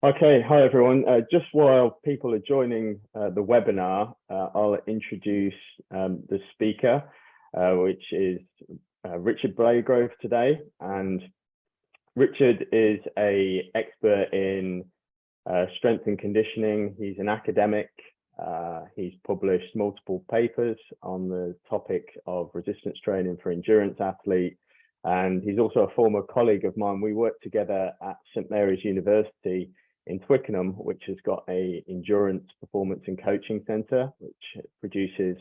Okay, hi everyone. Just while people are joining the webinar, I'll introduce the speaker, which is Richard Blagrove today. And Richard is an expert in strength and conditioning. He's an academic. He's published multiple papers on the topic of resistance training for endurance athletes. And he's also a former colleague of mine. We worked together at St Mary's University in Twickenham, which has got a endurance performance and coaching center, which produces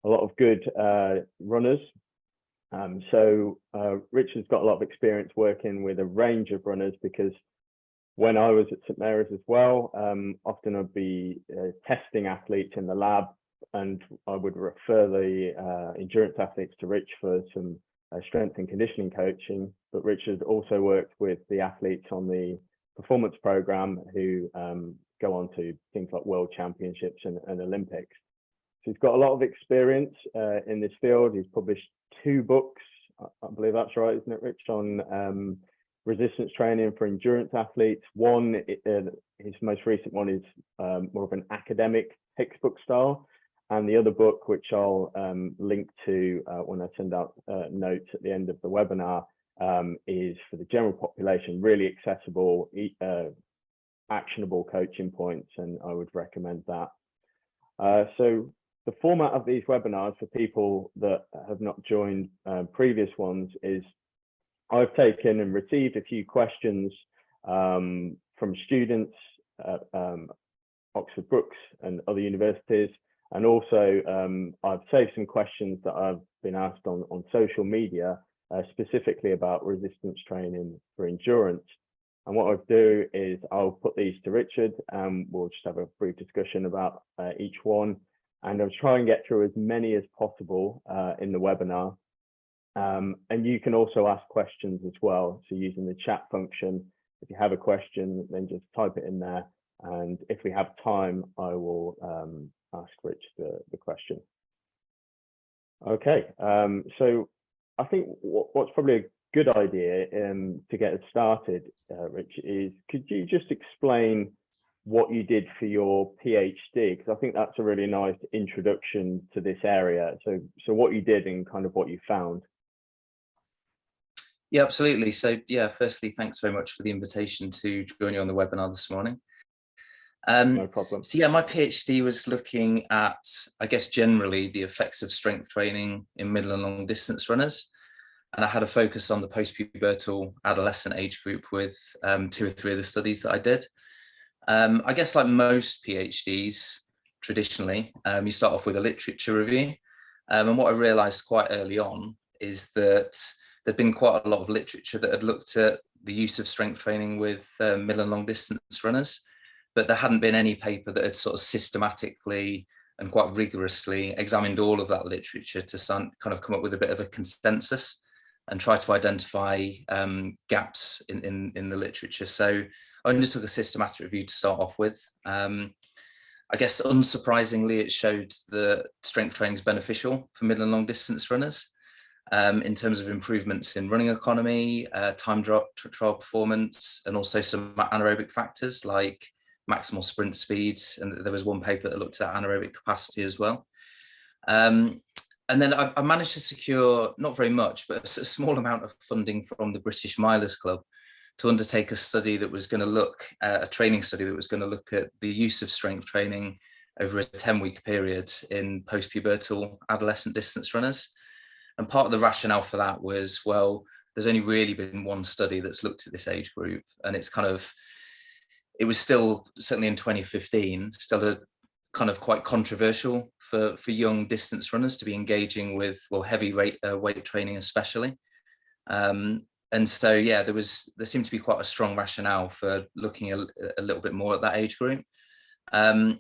a lot of good runners. Richard's got a lot of experience working with a range of runners, because when I was at St Mary's as well, often I'd be testing athletes in the lab, and I would refer the endurance athletes to Rich for some strength and conditioning coaching. But Richard also worked with the athletes on the performance program who go on to things like world championships and Olympics. So he's got a lot of experience in this field. He's published 2 books, I believe that's right, isn't it, Rich, on resistance training for endurance athletes. One, his most recent one is more of an academic textbook style. And the other book, which I'll link to when I send out notes at the end of the webinar, is for the general population, really accessible, actionable coaching points, and I would recommend that. So the format of these webinars for people that have not joined previous ones is I've taken and received a few questions from students at Oxford Brookes and other universities. And also I've saved some questions that I've been asked on social media, specifically about resistance training for endurance. And what I'll do is I'll put these to Richard, and we'll just have a brief discussion about each one. And I'll try and get through as many as possible in the webinar. And you can also ask questions as well. So using the chat function, if you have a question, then just type it in there. And if we have time, I will ask Rich the question. Okay, so I think what's probably a good idea to get us started, Rich, is could you just explain what you did for your PhD? Because I think that's a really nice introduction to this area. So what you did and kind of what you found. Yeah, absolutely. So yeah, firstly, thanks very much for the invitation to join you on the webinar this morning. No problem. So yeah, my PhD was looking at, I guess, generally the effects of strength training in middle and long distance runners. And I had a focus on the post-pubertal adolescent age group with 2 or 3 of the studies that I did. I guess like most PhDs, traditionally, you start off with a literature review. And what I realized quite early on is that there'd been quite a lot of literature that had looked at the use of strength training with middle and long distance runners, but there hadn't been any paper that had sort of systematically and quite rigorously examined all of that literature to kind of come up with a bit of a consensus and try to identify gaps in the literature. So I undertook a systematic review to start off with. I guess unsurprisingly, it showed that strength training is beneficial for middle and long distance runners in terms of improvements in running economy, time trial performance, and also some anaerobic factors like maximal sprint speeds. And there was one paper that looked at anaerobic capacity as well. And then I managed to secure, not very much, but a small amount of funding from the British Milers Club to undertake a study that was going to look at a training study that was going to look at the use of strength training over a 10-week period in post-pubertal adolescent distance runners. And part of the rationale for that was, well, there's only really been one study that's looked at this age group, and it was still, certainly in 2015, still a kind of quite controversial for young distance runners to be engaging with, well, heavy weight training especially. And so, yeah, there seemed to be quite a strong rationale for looking a little bit more at that age group. I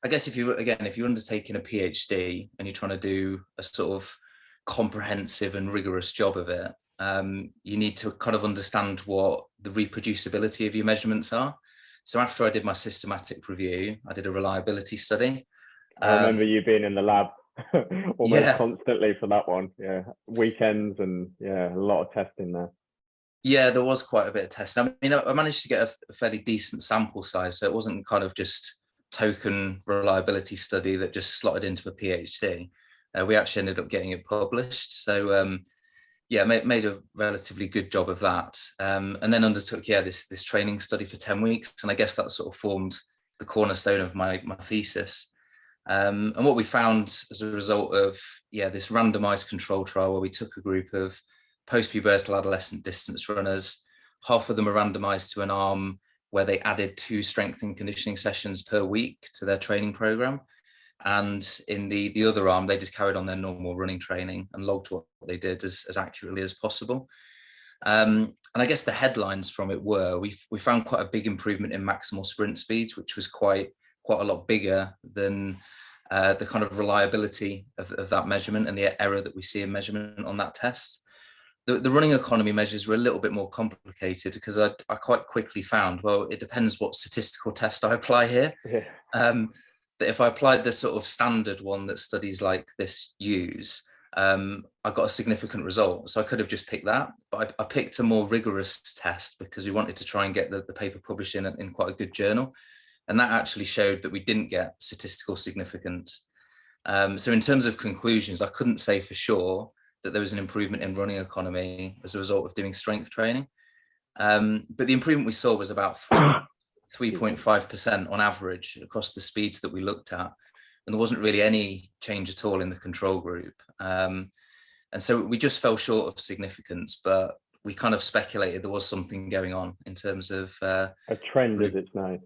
guess if you're undertaking a PhD and you're trying to do a sort of comprehensive and rigorous job of it, you need to kind of understand what the reproducibility of your measurements are. So after I did my systematic review, I did a reliability study. I remember you being in the lab almost constantly for that one. Yeah, weekends and yeah, a lot of testing there. Yeah, there was quite a bit of testing. I mean, I managed to get a fairly decent sample size, so it wasn't kind of just token reliability study that just slotted into a PhD. We actually ended up getting it published. So yeah, made a relatively good job of that. And then undertook, this training study for 10 weeks. And I guess that sort of formed the cornerstone of my thesis. And what we found as a result of, this randomized control trial where we took a group of post-pubertal adolescent distance runners, half of them were randomized to an arm where they added 2 strength and conditioning sessions per week to their training program. And in the other arm, they just carried on their normal running training and logged what they did as accurately as possible. And I guess the headlines from it were, we found quite a big improvement in maximal sprint speeds, which was quite a lot bigger than the kind of reliability of that measurement and the error that we see in measurement on that test. The running economy measures were a little bit more complicated because I quite quickly found, well, it depends what statistical test I apply here. Yeah. That if I applied the sort of standard one that studies like this use, I got a significant result. So I could have just picked that, but I picked a more rigorous test because we wanted to try and get the paper published in quite a good journal. And that actually showed that we didn't get statistical significance. So in terms of conclusions, I couldn't say for sure that there was an improvement in running economy as a result of doing strength training. But the improvement we saw was about 3.5% on average across the speeds that we looked at. And there wasn't really any change at all in the control group. And so we just fell short of significance, but we kind of speculated there was something going on in terms of a trend, as it's known.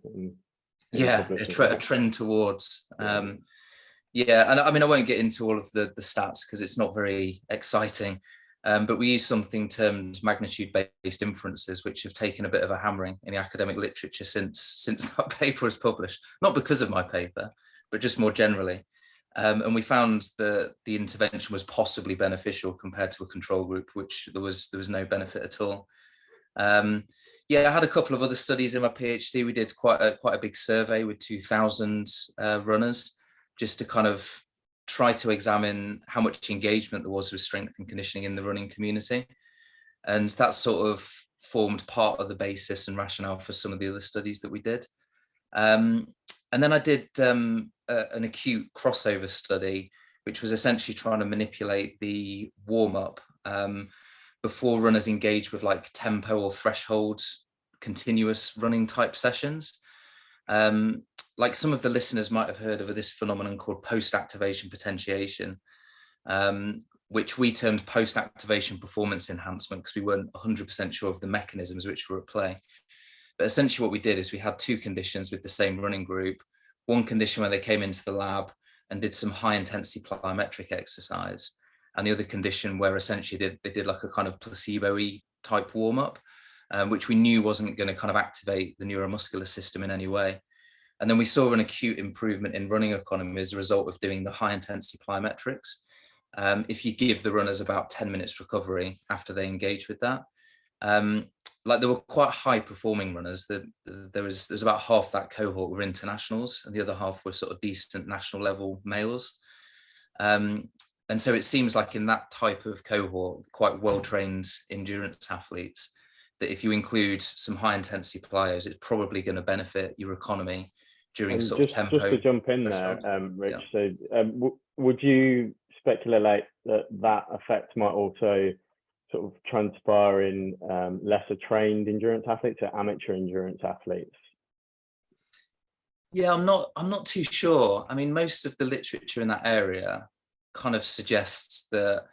A trend towards and I mean, I won't get into all of the stats because it's not very exciting, but we use something termed magnitude-based inferences, which have taken a bit of a hammering in the academic literature since that paper was published, not because of my paper, but just more generally. And we found that the intervention was possibly beneficial compared to a control group, which there was no benefit at all. I had a couple of other studies in my PhD. We did quite a big survey with 2,000 runners, just to kind of try to examine how much engagement there was with strength and conditioning in the running community. And that sort of formed part of the basis and rationale for some of the other studies that we did. And then I did an acute crossover study, which was essentially trying to manipulate the warm-up before runners engage with like tempo or threshold continuous running type sessions. Like some of the listeners might have heard of this phenomenon called post-activation potentiation, which we termed post-activation performance enhancement because we weren't 100% sure of the mechanisms which were at play. But essentially what we did is we had 2 conditions with the same running group. One condition where they came into the lab and did some high intensity plyometric exercise, and the other condition where essentially they did like a kind of placebo-y type warm-up, which we knew wasn't going to kind of activate the neuromuscular system in any way. And then we saw an acute improvement in running economy as a result of doing the high intensity plyometrics. If you give the runners about 10 minutes recovery after they engage with that, like there were quite high performing runners. There was about half that cohort were internationals and the other half were sort of decent national level males. And so it seems like in that type of cohort, quite well-trained endurance athletes, that if you include some high intensity plyos, it's probably going to benefit your economy during sort of tempo. Just to jump in there, Rich, so would you speculate that effect might also sort of transpire in lesser trained endurance athletes or amateur endurance athletes? Yeah, I'm not too sure. I mean, most of the literature in that area kind of suggests that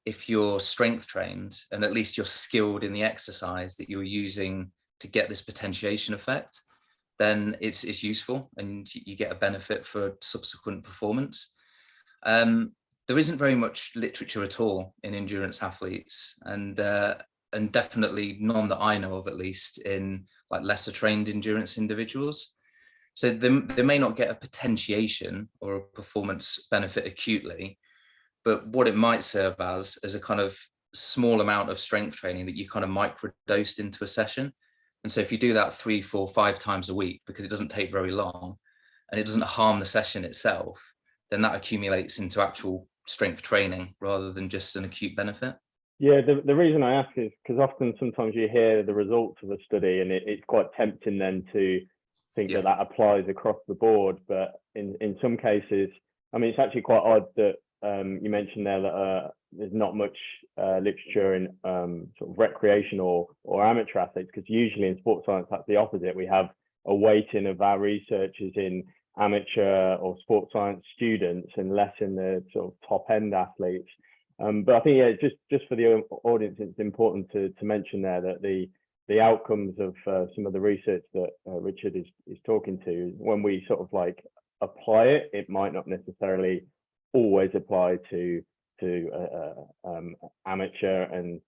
if you're strength trained and at least you're skilled in the exercise that you're using to get this potentiation effect, then it's useful and you get a benefit for subsequent performance. There isn't very much literature at all in endurance athletes, and definitely none that I know of, at least in like lesser trained endurance individuals. So they may not get a potentiation or a performance benefit acutely, but what it might serve as a kind of small amount of strength training that you kind of microdosed into a session. And so if you do that 3, 4, 5 times a week, because it doesn't take very long and it doesn't harm the session itself, then that accumulates into actual strength training rather than just an acute benefit. Yeah, the reason I ask is because often sometimes you hear the results of a study and it's quite tempting then to think Yeah. that applies across the board. But in some cases, I mean, it's actually quite odd that you mentioned there that there's not much literature in sort of recreational or amateur athletes, because usually in sports science, that's the opposite. We have a weighting of our researchers in amateur or sports science students and less in the sort of top end athletes. But I think, yeah, just for the audience, it's important to mention there that the outcomes of some of the research that Richard is talking to, when we sort of like apply it, it might not necessarily always apply to amateur. And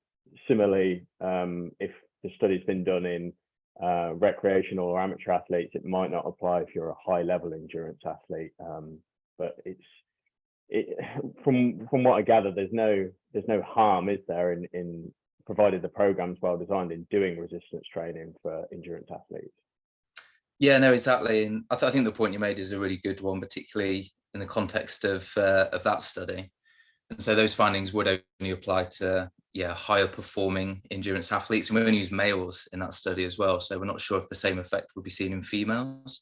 similarly, if the study's been done in recreational or amateur athletes, it might not apply if you're a high level endurance athlete. But from what I gather, there's no harm, is there, in provided the program's well designed, in doing resistance training for endurance athletes. Yeah, no, exactly. And I think the point you made is a really good one, particularly in the context of that study. And so those findings would only apply to higher performing endurance athletes, and we only use males in that study as well. So we're not sure if the same effect would be seen in females.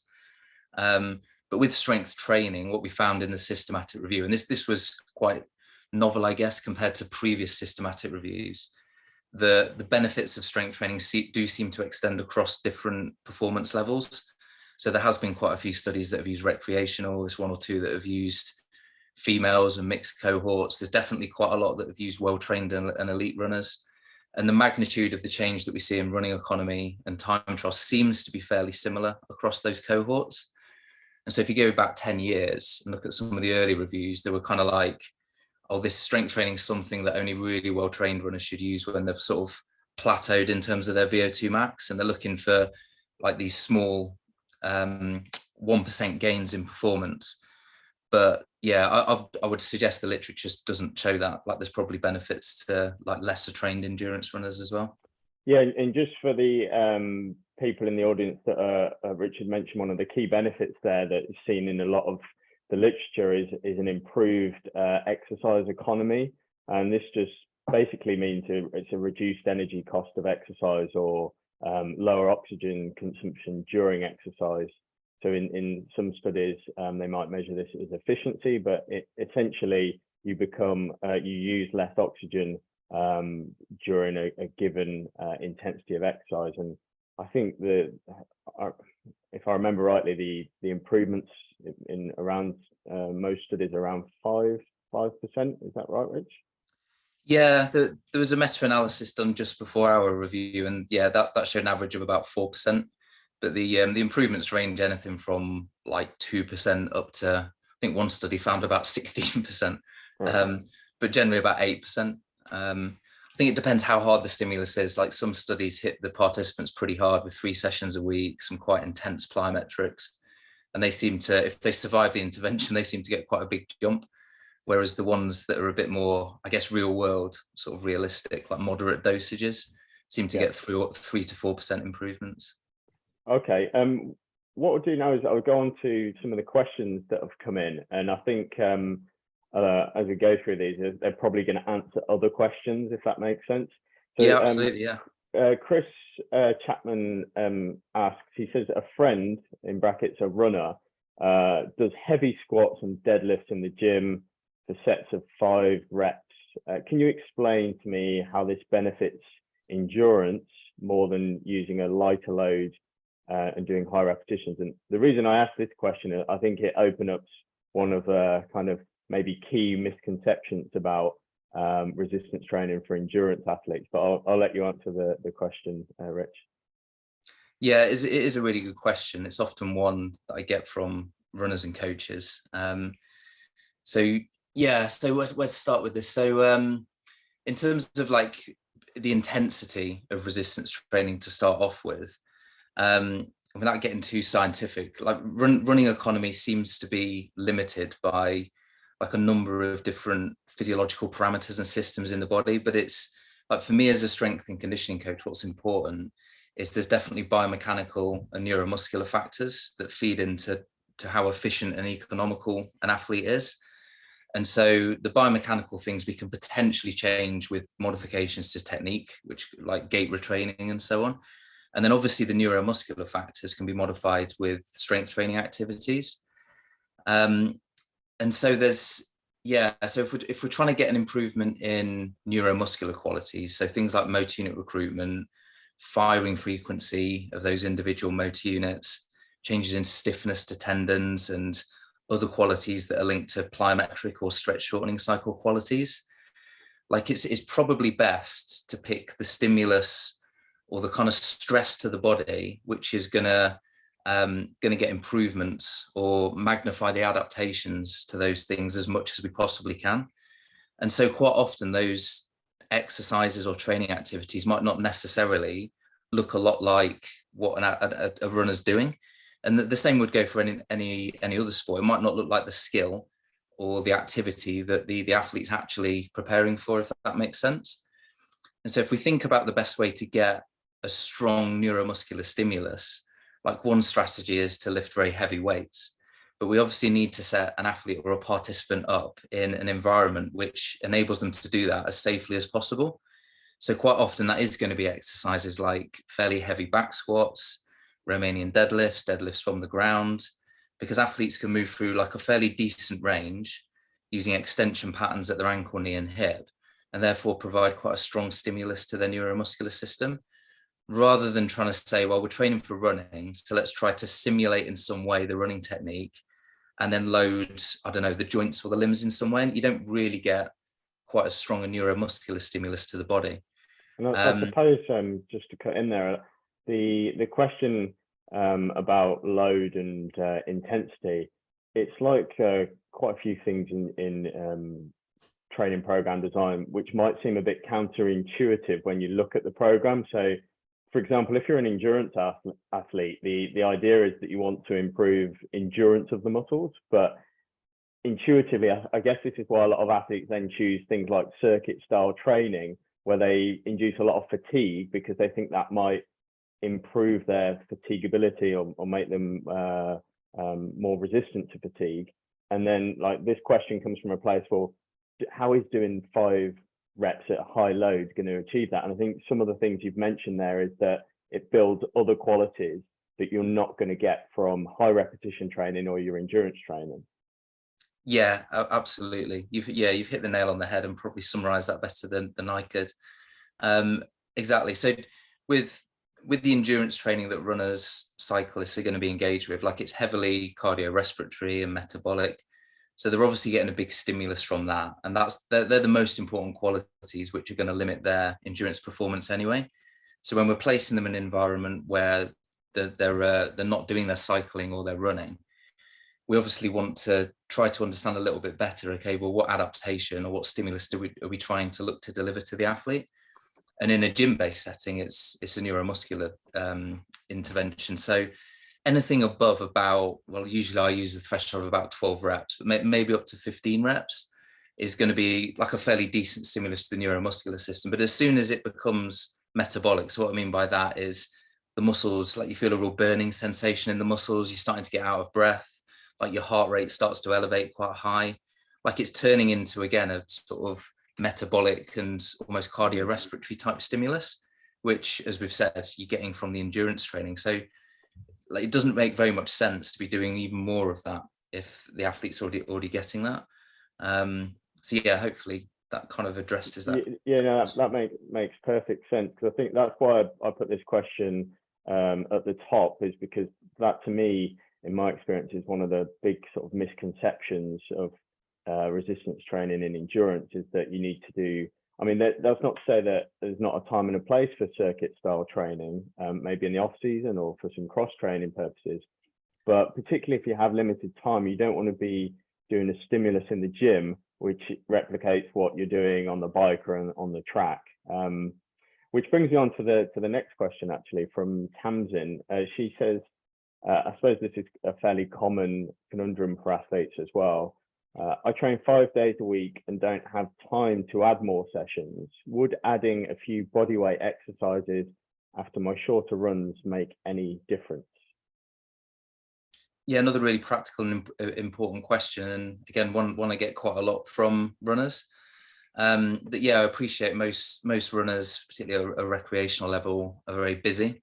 But with strength training, what we found in the systematic review, and this was quite novel, I guess, compared to previous systematic reviews, the benefits of strength training do seem to extend across different performance levels. So there has been quite a few studies that have used recreational. There's one or two that have used females and mixed cohorts. There's definitely quite a lot that have used well-trained and elite runners. And the magnitude of the change that we see in running economy and time trial seems to be fairly similar across those cohorts. And so if you go back 10 years and look at some of the early reviews, they were kind of like, oh, this strength training is something that only really well-trained runners should use when they've sort of plateaued in terms of their VO2 max, and they're looking for like these small 1% gains in performance. But yeah, I would suggest the literature just doesn't show that. Like, there's probably benefits to like lesser trained endurance runners as well. Yeah, and just for the people in the audience that Richard mentioned, one of the key benefits there that is seen in a lot of the literature is an improved exercise economy. And this just basically means it's a reduced energy cost of exercise, or lower oxygen consumption during exercise. So in some studies, they might measure this as efficiency, but essentially you use less oxygen during a given intensity of exercise. And I think if I remember rightly, the improvements in around most studies around 5%. Is that right, Rich? Yeah, there was a meta-analysis done just before our review, and yeah, that showed an average of about 4%. But the improvements range anything from like 2% up to, I think one study found about 16%, right. But generally about 8%. I think it depends how hard the stimulus is. Like, some studies hit the participants pretty hard with 3 sessions a week, some quite intense plyometrics, and they seem to, if they survive the intervention, they seem to get quite a big jump. Whereas the ones that are a bit more, I guess, real world, sort of realistic, like moderate dosages, seem to get 3 to 4% improvements. Okay. What we'll do now is I'll go on to some of the questions that have come in, and I think as we go through these, they're probably going to answer other questions, if that makes sense. So, yeah, absolutely. Yeah. Chris Chapman asks. He says a friend, in brackets a runner, does heavy squats and deadlifts in the gym for sets of 5 reps. Can you explain to me how this benefits endurance more than using a lighter load and doing high repetitions? And the reason I ask this question is I think it opens up one of the kind of maybe key misconceptions about resistance training for endurance athletes. But I'll let you answer the question, Rich. Yeah, it is a really good question. It's often one that I get from runners and coaches. So let's start with this. So in terms of like the intensity of resistance training to start off with, without getting too scientific, like running economy seems to be limited by like a number of different physiological parameters and systems in the body. But it's like, for me as a strength and conditioning coach, what's important is there's definitely biomechanical and neuromuscular factors that feed into how efficient and economical an athlete is. And so the biomechanical things we can potentially change with modifications to technique, which like gait retraining and so on. And then obviously the neuromuscular factors can be modified with strength training activities. And so there's, yeah, so if we're trying to get an improvement in neuromuscular qualities, so things like motor unit recruitment, firing frequency of those individual motor units, changes in stiffness to tendons, and other qualities that are linked to plyometric or stretch shortening cycle qualities, like it's probably best to pick the stimulus or the kind of stress to the body, which is gonna get improvements or magnify the adaptations to those things as much as we possibly can. And so quite often those exercises or training activities might not necessarily look a lot like what a runner's doing. And the same would go for any other sport. It might not look like the skill or the activity that the athlete's actually preparing for, if that makes sense. And so if we think about the best way to get a strong neuromuscular stimulus, like one strategy is to lift very heavy weights, but we obviously need to set an athlete or a participant up in an environment which enables them to do that as safely as possible. So quite often that is going to be exercises like fairly heavy back squats, Romanian deadlifts from the ground, because athletes can move through like a fairly decent range using extension patterns at their ankle, knee and hip, and therefore provide quite a strong stimulus to their neuromuscular system, rather than trying to say, well, we're training for running, so let's try to simulate in some way the running technique and then load, I don't know, the joints or the limbs in some way. And you don't really get quite as strong a neuromuscular stimulus to the body. And I suppose, just to cut in there, the question about load and intensity, it's like quite a few things in training program design, which might seem a bit counterintuitive when you look at the program. So, for example, if you're an endurance athlete, the idea is that you want to improve endurance of the muscles, but intuitively, I guess this is why a lot of athletes then choose things like circuit style training, where they induce a lot of fatigue because they think that might improve their fatigability or make them more resistant to fatigue. And then like this question comes from a place, well, how is doing 5 reps at a high load going to achieve that? And I think some of the things you've mentioned there is that it builds other qualities that you're not going to get from high repetition training or your endurance training. Yeah, absolutely. You've hit the nail on the head and probably summarized that better than I could. Exactly. So with the endurance training that runners, cyclists are going to be engaged with, like it's heavily cardiorespiratory and metabolic. So they're obviously getting a big stimulus from that. And they're the most important qualities which are going to limit their endurance performance anyway. So when we're placing them in an environment where they're not doing their cycling or their running, we obviously want to try to understand a little bit better, okay, well, what adaptation or what stimulus are we trying to look to deliver to the athlete? And in a gym-based setting, it's a neuromuscular intervention. So anything above about, well, usually I use a threshold of about 12 reps, but maybe up to 15 reps is going to be like a fairly decent stimulus to the neuromuscular system. But as soon as it becomes metabolic, so what I mean by that is the muscles, like you feel a real burning sensation in the muscles, you're starting to get out of breath, like your heart rate starts to elevate quite high, like it's turning into, again, a sort of metabolic and almost cardiorespiratory type stimulus, which, as we've said, you're getting from the endurance training. So like, it doesn't make very much sense to be doing even more of that if the athlete's already getting that. So yeah, hopefully that kind of addresses that. Yeah, no, that makes perfect sense. Because I think that's why I put this question at the top, is because that, to me, in my experience, is one of the big sort of misconceptions of resistance training and endurance, is that you need to do, I mean, that's not to say that there's not a time and a place for circuit style training, maybe in the off season or for some cross training purposes, but particularly if you have limited time, you don't want to be doing a stimulus in the gym which replicates what you're doing on the bike or on the track. Which brings me on to the next question, actually, from Tamsin. She says, I suppose this is a fairly common conundrum for athletes as well. I train 5 days a week and don't have time to add more sessions. Would adding a few bodyweight exercises after my shorter runs make any difference? Yeah, another really practical and important question, and again, one I get quite a lot from runners. That yeah, I appreciate most runners, particularly a recreational level, are very busy.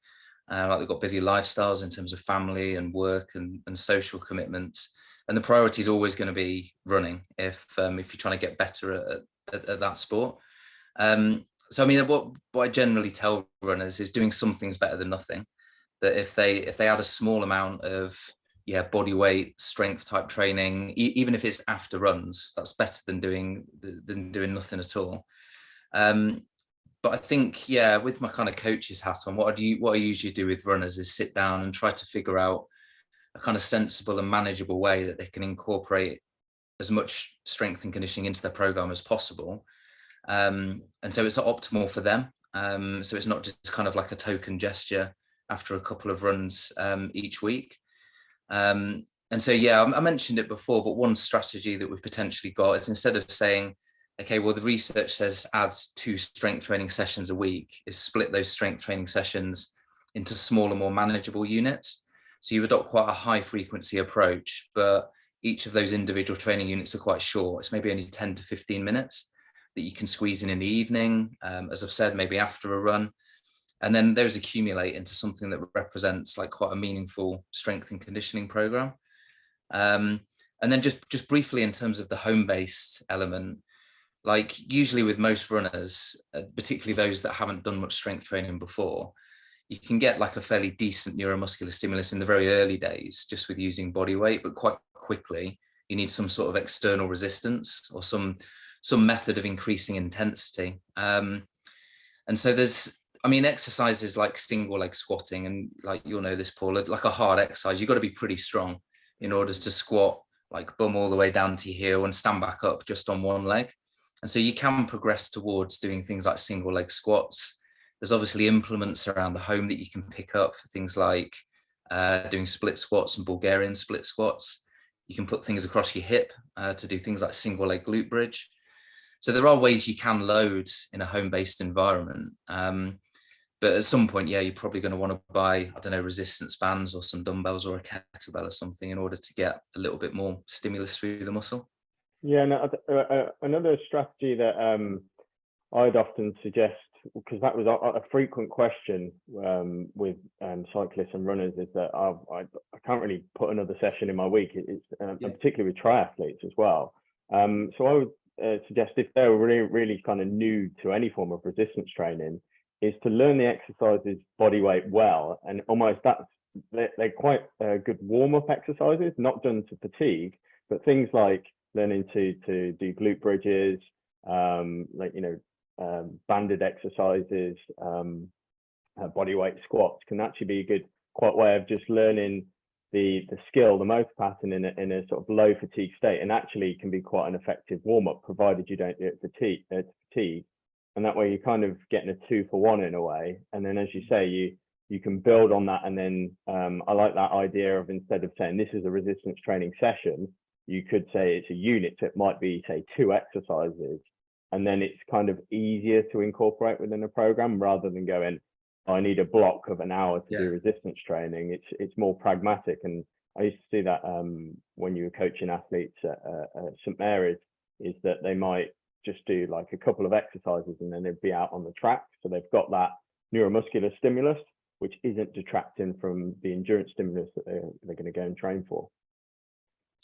Like they've got busy lifestyles in terms of family and work and social commitments, and the priority is always going to be running if you're trying to get better at that sport. So I mean, what I generally tell runners is doing some things better than nothing. That if they add a small amount of body weight strength type training, even if it's after runs, that's better than doing nothing at all. But I think with my kind of coach's hat on, what I usually do with runners is sit down and try to figure out a kind of sensible and manageable way that they can incorporate as much strength and conditioning into their program as possible, and so it's optimal for them. So it's not just kind of like a token gesture after a couple of runs each week. And so, I mentioned it before, but one strategy that we've potentially got is, instead of saying, okay, well, the research says add 2 strength training sessions a week, is split those strength training sessions into smaller, more manageable units. So you adopt quite a high frequency approach, but each of those individual training units are quite short. It's maybe only 10 to 15 minutes that you can squeeze in the evening, as I've said, maybe after a run. And then those accumulate into something that represents like quite a meaningful strength and conditioning program. And then just briefly, in terms of the home-based element, like usually with most runners, particularly those that haven't done much strength training before, you can get like a fairly decent neuromuscular stimulus in the very early days just with using body weight, but quite quickly you need some sort of external resistance or some method of increasing intensity. And so exercises like single leg squatting, and like you'll know this, Paul, like a hard exercise, you've got to be pretty strong in order to squat like bum all the way down to your heel and stand back up just on one leg. And so you can progress towards doing things like single leg squats. There's obviously implements around the home that you can pick up for things like doing split squats and Bulgarian split squats. You can put things across your hip to do things like single leg glute bridge. So there are ways you can load in a home-based environment. But at some point, you're probably going to want to buy, I don't know, resistance bands or some dumbbells or a kettlebell or something in order to get a little bit more stimulus through the muscle. Yeah, no, another strategy that I'd often suggest, because that was a frequent question with cyclists and runners, is that I can't really put another session in my week. It's particularly with triathletes as well. So I would suggest, if they're really kind of new to any form of resistance training, is to learn the exercises body weight well, and almost they're quite good warm-up exercises, not done to fatigue, but things like learning to do glute bridges, banded exercises, body weight squats can actually be a good way of just learning the skill, the motor pattern in a sort of low fatigue state, and actually can be quite an effective warm-up, provided you don't do it fatigue. And that way you're kind of getting a 2-for-1 in a way. And then, as you say, you can build on that. And then I like that idea of, instead of saying this is a resistance training session, you could say it's a unit. So it might be, say, 2 exercises. And then it's kind of easier to incorporate within a program, rather than going, I need a block of an hour to do resistance training. It's more pragmatic. And I used to see that when you were coaching athletes at St Mary's, is that they might just do like a couple of exercises and then they'd be out on the track. So they've got that neuromuscular stimulus, which isn't detracting from the endurance stimulus that they're going to go and train for.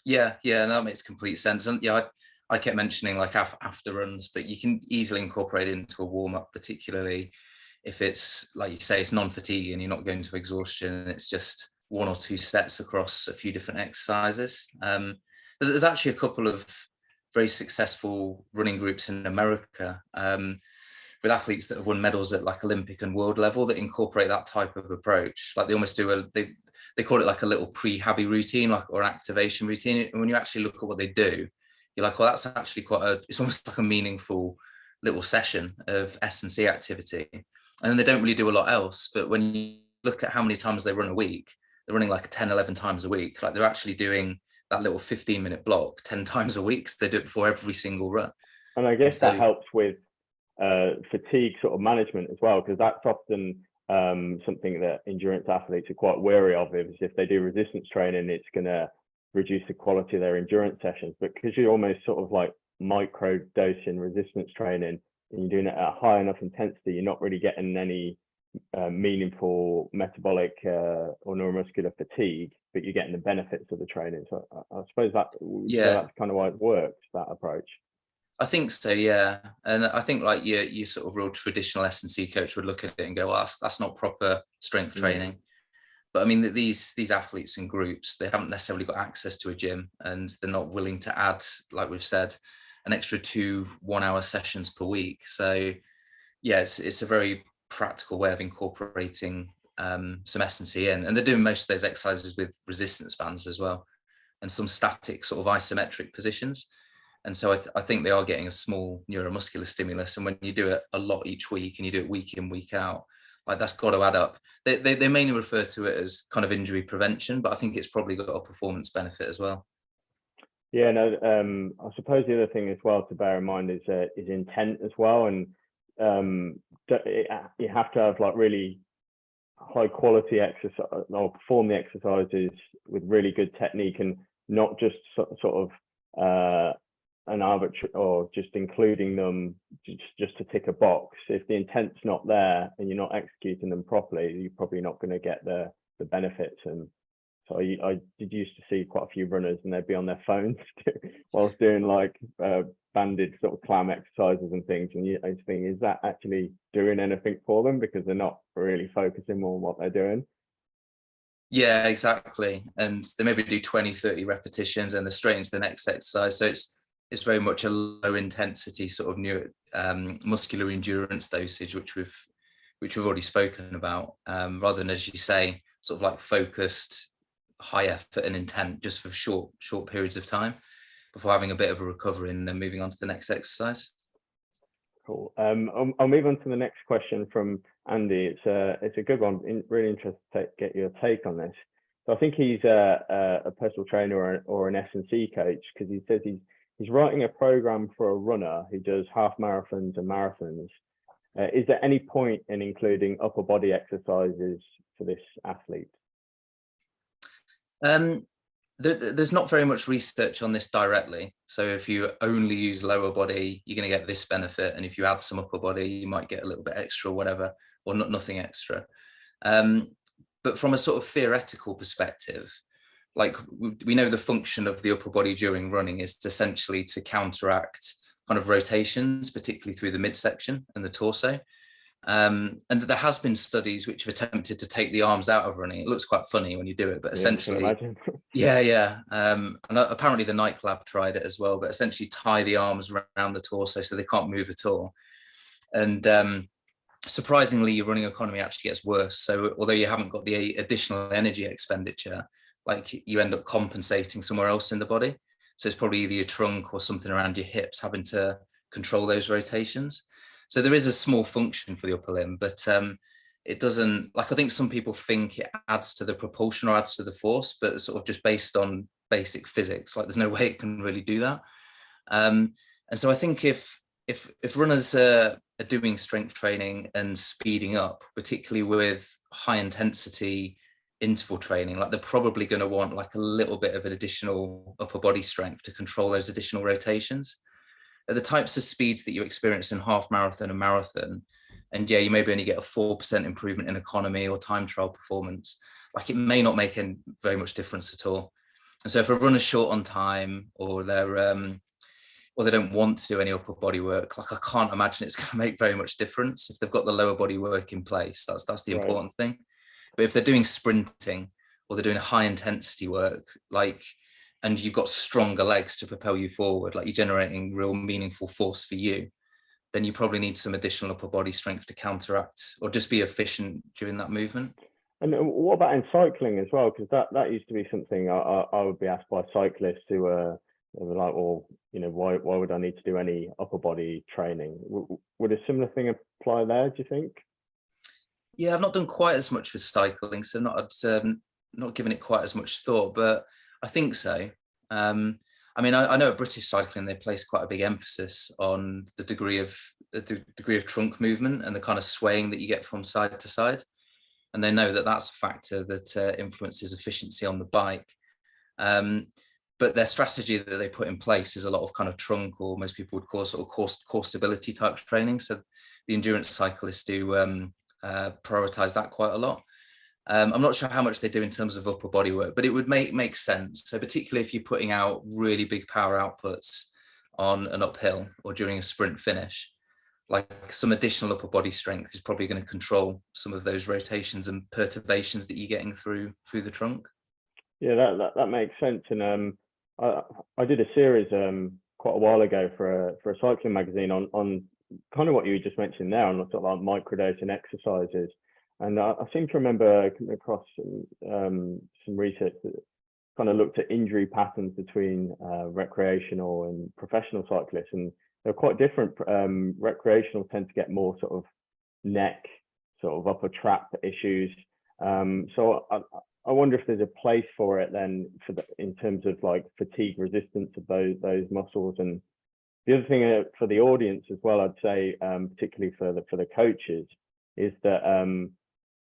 Yeah, that makes complete sense. And I kept mentioning like after runs, but you can easily incorporate it into a warm-up, particularly if it's, like you say, it's non-fatigue and you're not going to exhaustion, and it's just 1 or 2 sets across a few different exercises. There's actually a couple of very successful running groups in America with athletes that have won medals at like Olympic and world level that incorporate that type of approach. Like they almost do they call it like a little pre-habby routine, or an activation routine. And when you actually look at what they do, you're like, well, that's actually it's almost like a meaningful little session of S&C activity. And then they don't really do a lot else. But when you look at how many times they run a week, they're running like 10, 11 times a week. Like they're actually doing that little 15-minute block 10 times a week. So they do it before every single run. And I guess that helps with fatigue sort of management as well, because that's often something that endurance athletes are quite wary of is if they do resistance training, it's going to reduce the quality of their endurance sessions. But because you're almost sort of like micro dosing resistance training and you're doing it at a high enough intensity, you're not really getting any meaningful metabolic or neuromuscular fatigue, but you're getting the benefits of the training. So I suppose that that's kind of why it works, that approach. I think so, yeah. And I think like your sort of real traditional S&C coach would look at it and go, well, that's not proper strength training. But I mean, these athletes and groups, they haven't necessarily got access to a gym, and they're not willing to add, like we've said, an extra 2 1-hour sessions per week. So yeah, it's a very practical way of incorporating some S&C in. And they're doing most of those exercises with resistance bands as well, and some static sort of isometric positions. And so I think they are getting a small neuromuscular stimulus. And when you do it a lot each week and you do it week in, week out, like that's got to add up. They mainly refer to it as kind of injury prevention, but I think it's probably got a performance benefit as well. Yeah, no, I suppose the other thing as well to bear in mind is intent as well. And you have to have like really high quality exercise or perform the exercises with really good technique, and not just sort of an arbitrary or just including them just to tick a box. If the intent's not there and you're not executing them properly, you're probably not going to get the benefits. And so I did used to see quite a few runners and they'd be on their phones whilst doing like banded sort of clam exercises and things, and I think, is that actually doing anything for them, because they're not really focusing on what they're doing? Yeah, exactly. And they maybe do 20-30 repetitions and they're straight into the next exercise. So it's very much a low intensity sort of muscular endurance dosage, which we've already spoken about, rather than, as you say, sort of like focused high effort and intent just for short periods of time before having a bit of a recovery and then moving on to the next exercise. Cool. I'll move on to the next question from Andy. It's a good one. Really interested to get your take on this. So I think he's a personal trainer or an S&C coach, because he says he's writing a program for a runner who does half marathons and marathons. Is there any point in including upper body exercises for this athlete? There's not very much research on this directly. So if you only use lower body, you're going to get this benefit. And if you add some upper body, you might get a little bit extra or whatever, or nothing extra. But from a sort of theoretical perspective, like we know the function of the upper body during running is essentially to counteract kind of rotations, particularly through the midsection and the torso. And there has been studies which have attempted to take the arms out of running. It looks quite funny when you do it, but essentially, yeah. And apparently the Nike Lab tried it as well, but essentially tie the arms around the torso so they can't move at all. And surprisingly, your running economy actually gets worse. So although you haven't got the additional energy expenditure, like you end up compensating somewhere else in the body. So it's probably either your trunk or something around your hips having to control those rotations. So there is a small function for the upper limb, but it doesn't, like, I think some people think it adds to the propulsion or adds to the force, but sort of just based on basic physics, like there's no way it can really do that. And so I think if runners are doing strength training and speeding up, particularly with high intensity interval training, like they're probably going to want like a little bit of an additional upper body strength to control those additional rotations. At the types of speeds that you experience in half marathon and marathon, and yeah, you maybe only get a 4% improvement in economy or time trial performance, like it may not make very much difference at all. And so if a runner's short on time, or they don't want to do any upper body work, like I can't imagine it's going to make very much difference if they've got the lower body work in place. That's the important thing. But if they're doing sprinting or they're doing high intensity work, like, and you've got stronger legs to propel you forward, like you're generating real meaningful force for you, then you probably need some additional upper body strength to counteract or just be efficient during that movement. And what about in cycling as well? Because that used to be something I would be asked by cyclists who were like, well, you know, why would I need to do any upper body training? Would a similar thing apply there, do you think? Yeah, I've not done quite as much with cycling, so not given it quite as much thought, but I think so. I mean, I know at British Cycling, they place quite a big emphasis on the degree of trunk movement and the kind of swaying that you get from side to side. and they know that that's a factor that influences efficiency on the bike. But their strategy that they put in place is a lot of kind of trunk, or most people would call sort of core stability type training. So the endurance cyclists do prioritize that quite a lot. I'm not sure how much they do in terms of upper body work, but it would make sense. So particularly if you're putting out really big power outputs on an uphill or during a sprint finish, like some additional upper body strength is probably going to control some of those rotations and perturbations that you're getting through the trunk. Yeah, that makes sense. And I did a series quite a while ago for a cycling magazine on kind of what you just mentioned there, on sort of like microdosing exercises. And I seem to remember coming across some research that kind of looked at injury patterns between recreational and professional cyclists, and they're quite different. Recreational tend to get more sort of neck, sort of upper trap issues. So I wonder if there's a place for it then in terms of like fatigue resistance of those muscles. And the other thing for the audience as well, I'd say, particularly for the coaches, is that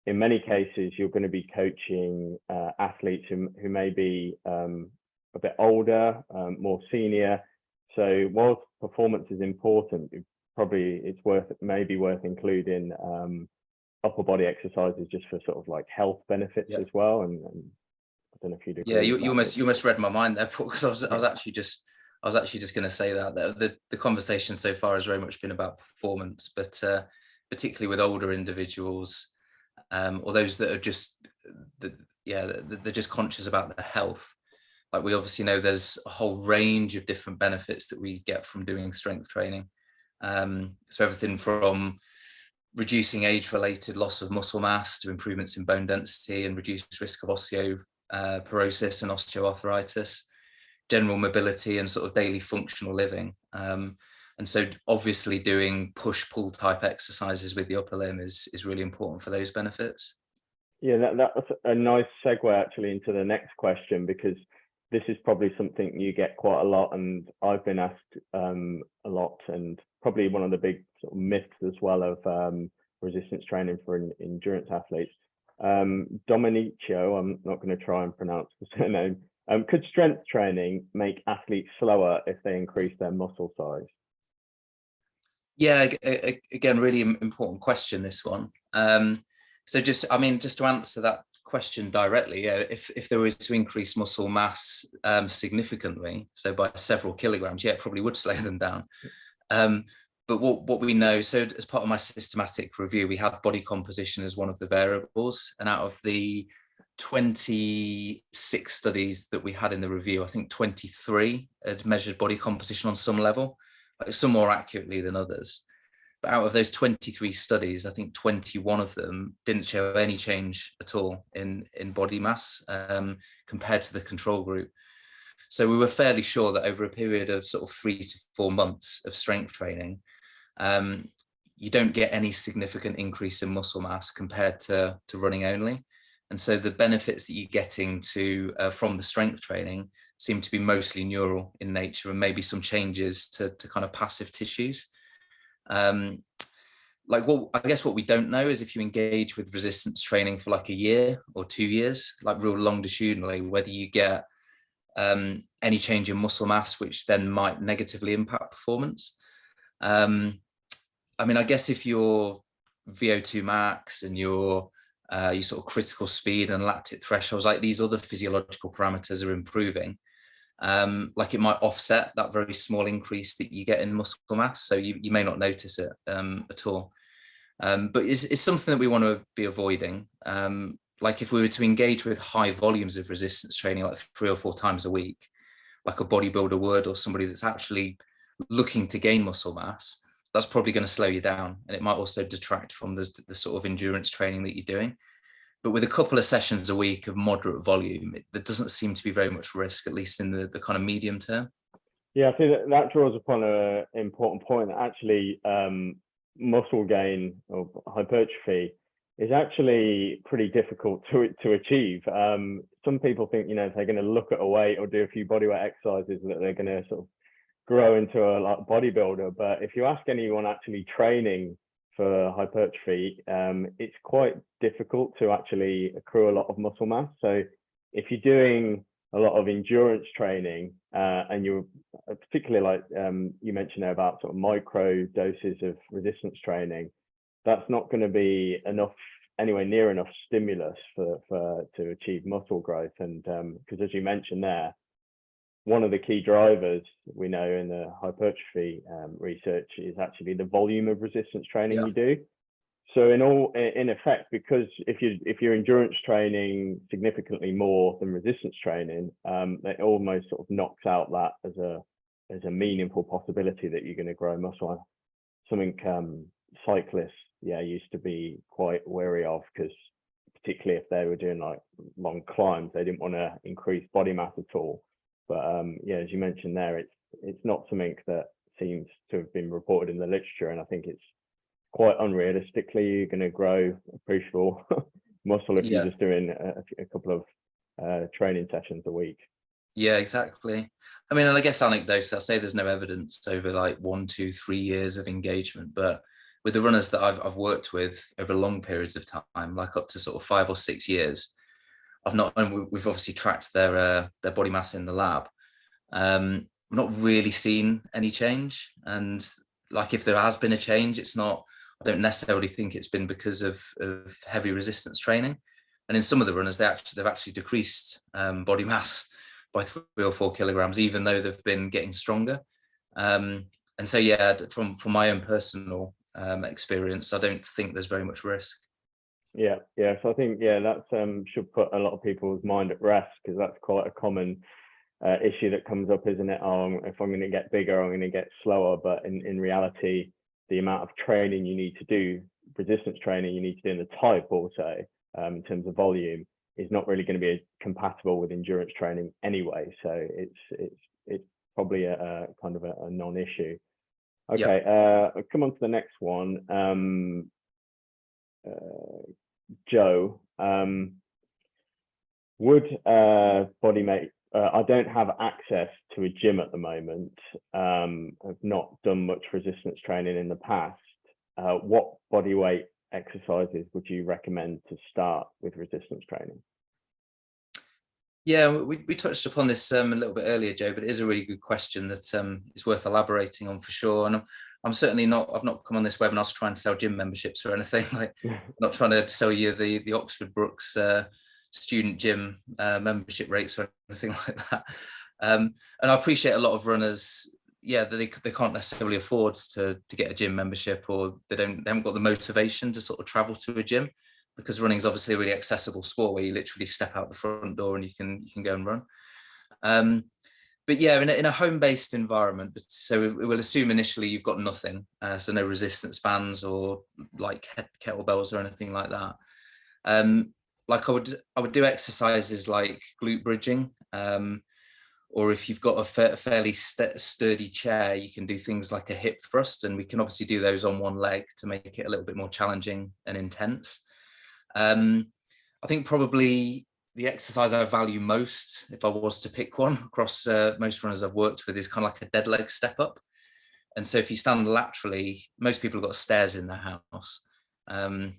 in many cases you're going to be coaching athletes who may be a bit older, more senior. So whilst performance is important, it's maybe worth including upper body exercises just for sort of like health benefits as well. And I don't know if you'd agree. Yeah, you almost read my mind there, Paul, because I was actually just going to say that the conversation so far has very much been about performance, but particularly with older individuals, or those that are they're just conscious about their health. Like, we obviously know there's a whole range of different benefits that we get from doing strength training. So everything from reducing age-related loss of muscle mass to improvements in bone density and reduced risk of osteoporosis and osteoarthritis, general mobility and sort of daily functional living. And so obviously doing push-pull type exercises with the upper limb is really important for those benefits. Yeah, that's a nice segue actually into the next question, because this is probably something you get quite a lot, and I've been asked a lot, and probably one of the big sort of myths as well of resistance training for endurance athletes. Dominicio, I'm not going to try and pronounce the surname. Could strength training make athletes slower if they increase their muscle size? Yeah, again, really important question, this one. So just to answer that question directly, if there was to increase muscle mass significantly, so by several kilograms, it probably would slow them down. But what we know, so as part of my systematic review, we had body composition as one of the variables, and out of the 26 studies that we had in the review, I think 23 had measured body composition on some level, like some more accurately than others. But out of those 23 studies, I think 21 of them didn't show any change at all in body mass compared to the control group. So we were fairly sure that over a period of sort of 3 to 4 months of strength training, you don't get any significant increase in muscle mass compared to running only. And so the benefits that you're getting from the strength training seem to be mostly neural in nature, and maybe some changes to kind of passive tissues. I guess what we don't know is if you engage with resistance training for like a year or 2 years, like real longitudinally, whether you get any change in muscle mass, which then might negatively impact performance. I guess if your VO2 max and your sort of critical speed and lactate thresholds, like these other physiological parameters, are improving, like it might offset that very small increase that you get in muscle mass. So you may not notice it at all. But it's something that we want to be avoiding. Like if we were to engage with high volumes of resistance training, like 3 or 4 times a week, like a bodybuilder would, or somebody that's actually looking to gain muscle mass, that's probably going to slow you down. And it might also detract from the sort of endurance training that you're doing. But with a couple of sessions a week of moderate volume, there doesn't seem to be very much risk, at least in the kind of medium term. Yeah, I think that draws upon an important point. Actually, muscle gain or hypertrophy is actually pretty difficult to achieve. Some people think, if they're going to look at a weight or do a few bodyweight exercises, that they're going to sort of grow into a bodybuilder. But if you ask anyone actually training for hypertrophy, it's quite difficult to actually accrue a lot of muscle mass. So if you're doing a lot of endurance training, and you're particularly like you mentioned there about sort of micro doses of resistance training, that's not going to be enough, anywhere near enough stimulus to achieve muscle growth. And because as you mentioned there, one of the key drivers we know in the hypertrophy research is actually the volume of resistance training you do. So in effect, because if you're endurance training significantly more than resistance training, it almost sort of knocks out that as a meaningful possibility that you're going to grow muscle. Something cyclists used to be quite wary of, because particularly if they were doing like long climbs, they didn't want to increase body mass at all. But as you mentioned there, it's not something that seems to have been reported in the literature, and I think it's quite unrealistically you're going to grow appreciable muscle if you're just doing a couple of training sessions a week. Yeah, exactly. I mean, and I guess anecdotally, I'll say there's no evidence over like 1, 2, 3 years of engagement, but with the runners that I've worked with over long periods of time, like up to sort of 5 or 6 years, we've obviously tracked their body mass in the lab. We've not really seen any change, and like if there has been a change, I don't necessarily think it's been because of heavy resistance training. And in some of the runners, they've actually decreased body mass by 3 or 4 kilograms, even though they've been getting stronger. And so, from my own personal experience, I don't think there's very much risk. So I think that should put a lot of people's mind at rest, because that's quite a common issue that comes up, isn't it? If I'm going to get bigger, I'm going to get slower. But in reality, the amount of training you need to do, resistance training you need to do, and the type also in terms of volume, is not really going to be compatible with endurance training anyway. So it's probably a kind of a non-issue. Okay, I'll come on to the next one. Joe, would Bodymate, I don't have access to a gym at the moment. I've not done much resistance training in the past. What body weight exercises would you recommend to start with resistance training? Yeah, we touched upon this a little bit earlier, Joe, but it is a really good question that is worth elaborating on for sure. And I'm certainly I've not come on this webinar to try and sell gym memberships or anything. Like, not trying to sell you the Oxford Brookes student gym membership rates or anything like that. And I appreciate a lot of runners, that they can't necessarily afford to get a gym membership, or they haven't got the motivation to sort of travel to a gym, because running is obviously a really accessible sport where you literally step out the front door and you can go and run. But in a home-based environment, so we'll assume initially you've got nothing, so no resistance bands or like kettlebells or anything like that. Like I would do exercises like glute bridging, or if you've got a fairly sturdy chair, you can do things like a hip thrust, and we can obviously do those on one leg to make it a little bit more challenging and intense. I think probably the exercise I value most, if I was to pick one across most runners I've worked with, is kind of like a dead leg step up. And so if you stand laterally, most people have got stairs in their house,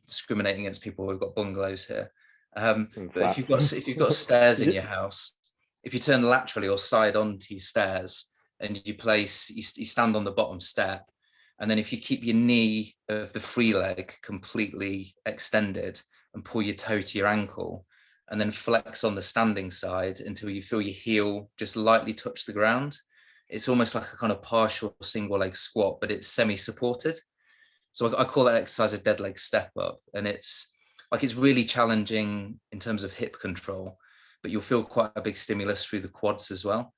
discriminating against people who've got bungalows here. But if you've got stairs in your house, if you turn laterally or side onto your stairs and you stand on the bottom step, and then if you keep your knee of the free leg completely extended and pull your toe to your ankle, and then flex on the standing side until you feel your heel just lightly touch the ground, it's almost like a kind of partial single leg squat, but it's semi-supported. So I call that exercise a dead leg step up, and it's really challenging in terms of hip control, but you'll feel quite a big stimulus through the quads as well.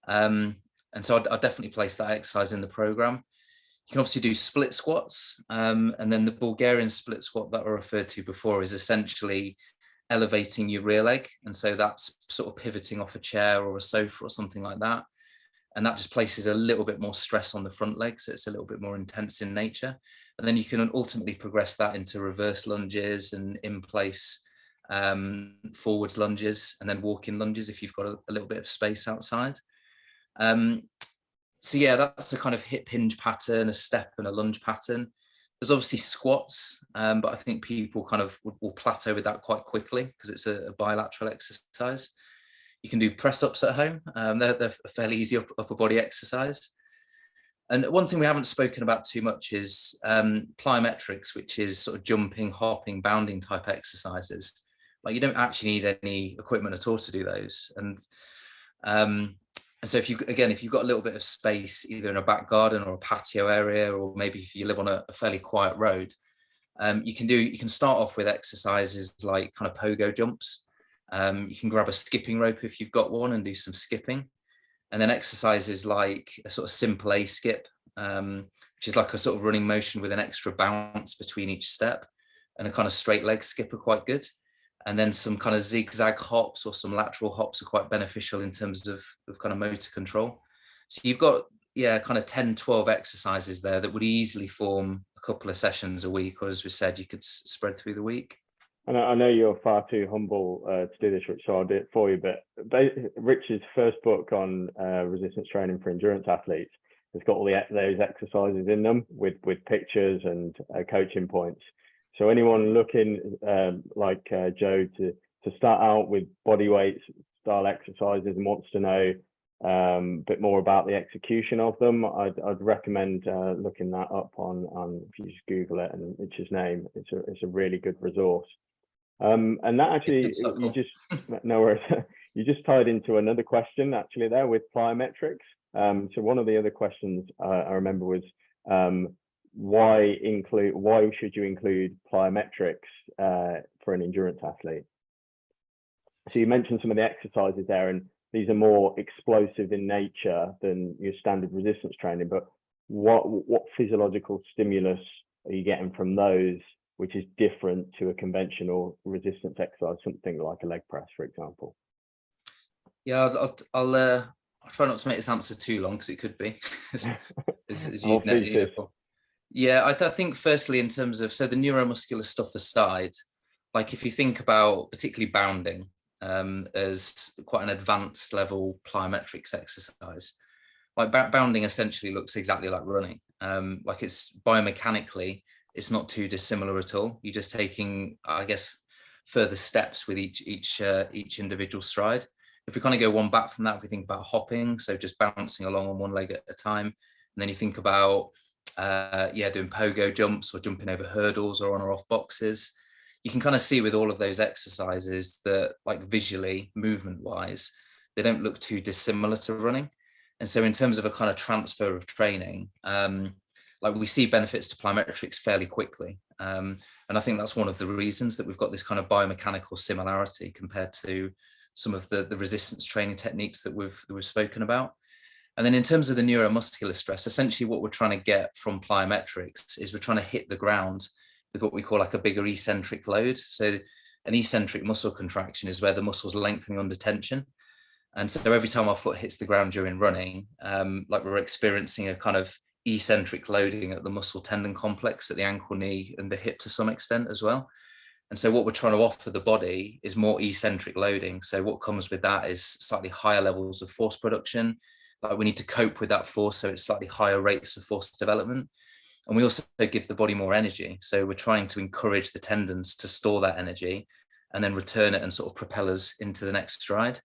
And so I'd definitely place that exercise in the program. You can obviously do split squats, and then the Bulgarian split squat that I referred to before is essentially elevating your rear leg. And so that's sort of pivoting off a chair or a sofa or something like that. And that just places a little bit more stress on the front leg, so it's a little bit more intense in nature. And then you can ultimately progress that into reverse lunges and in place forwards lunges, and then walking lunges if you've got a little bit of space outside. So that's a kind of hip hinge pattern, a step and a lunge pattern. There's obviously squats, but I think people kind of will plateau with that quite quickly because it's a bilateral exercise. You can do press ups at home. They're a fairly easy upper body exercise. And one thing we haven't spoken about too much is plyometrics, which is sort of jumping, hopping, bounding type exercises. Like you don't actually need any equipment at all to do those. And so if you've got a little bit of space, either in a back garden or a patio area, or maybe if you live on a fairly quiet road, you can start off with exercises like kind of pogo jumps. You can grab a skipping rope if you've got one and do some skipping. And then exercises like a sort of simple A skip, which is like a sort of running motion with an extra bounce between each step, and a kind of straight leg skip are quite good. And then some kind of zigzag hops or some lateral hops are quite beneficial in terms of kind of motor control. So you've got, kind of 10, 12 exercises there that would easily form a couple of sessions a week, or as we said, you could spread through the week. And I know you're far too humble to do this, Rich, so I'll do it for you. But Rich's first book on resistance training for endurance athletes has got all those exercises in them with pictures and coaching points. So anyone looking like Joe to start out with body weights style exercises and wants to know a bit more about the execution of them, I'd recommend looking that up on if you just Google it and Rich's name. It's a really good resource. And that actually, you just no worries. You just tied into another question actually there with plyometrics. So one of the other questions I remember was why should you include plyometrics for an endurance athlete? So you mentioned some of the exercises there, and these are more explosive in nature than your standard resistance training. But what physiological stimulus are you getting from those, which is different to a conventional resistance exercise, something like a leg press, for example? Yeah, I'll try not to make this answer too long because it could be. Yeah, I think firstly, in terms of, so the neuromuscular stuff aside, like if you think about particularly bounding as quite an advanced level plyometrics exercise, like bounding essentially looks exactly like running. Like it's biomechanically, it's not too dissimilar at all. You're just taking, I guess, further steps with each individual stride. If we kind of go one back from that, if we think about hopping, so just bouncing along on one leg at a time, and then you think about doing pogo jumps or jumping over hurdles or on or off boxes, you can kind of see with all of those exercises that, like visually, movement wise, they don't look too dissimilar to running. And so in terms of a kind of transfer of training, like we see benefits to plyometrics fairly quickly. And I think that's one of the reasons that we've got this kind of biomechanical similarity compared to some of the resistance training techniques that we've spoken about. And then in terms of the neuromuscular stress, essentially what we're trying to get from plyometrics is we're trying to hit the ground with what we call like a bigger eccentric load. So an eccentric muscle contraction is where the muscle's lengthening under tension. And so every time our foot hits the ground during running, like we're experiencing a kind of eccentric loading at the muscle tendon complex at the ankle, knee, and the hip to some extent as well. And so what we're trying to offer the body is more eccentric loading. So what comes with that is slightly higher levels of force production. Like we need to cope with that force, so it's slightly higher rates of force development. And we also give the body more energy. So we're trying to encourage the tendons to store that energy and then return it and sort of propel us into the next stride.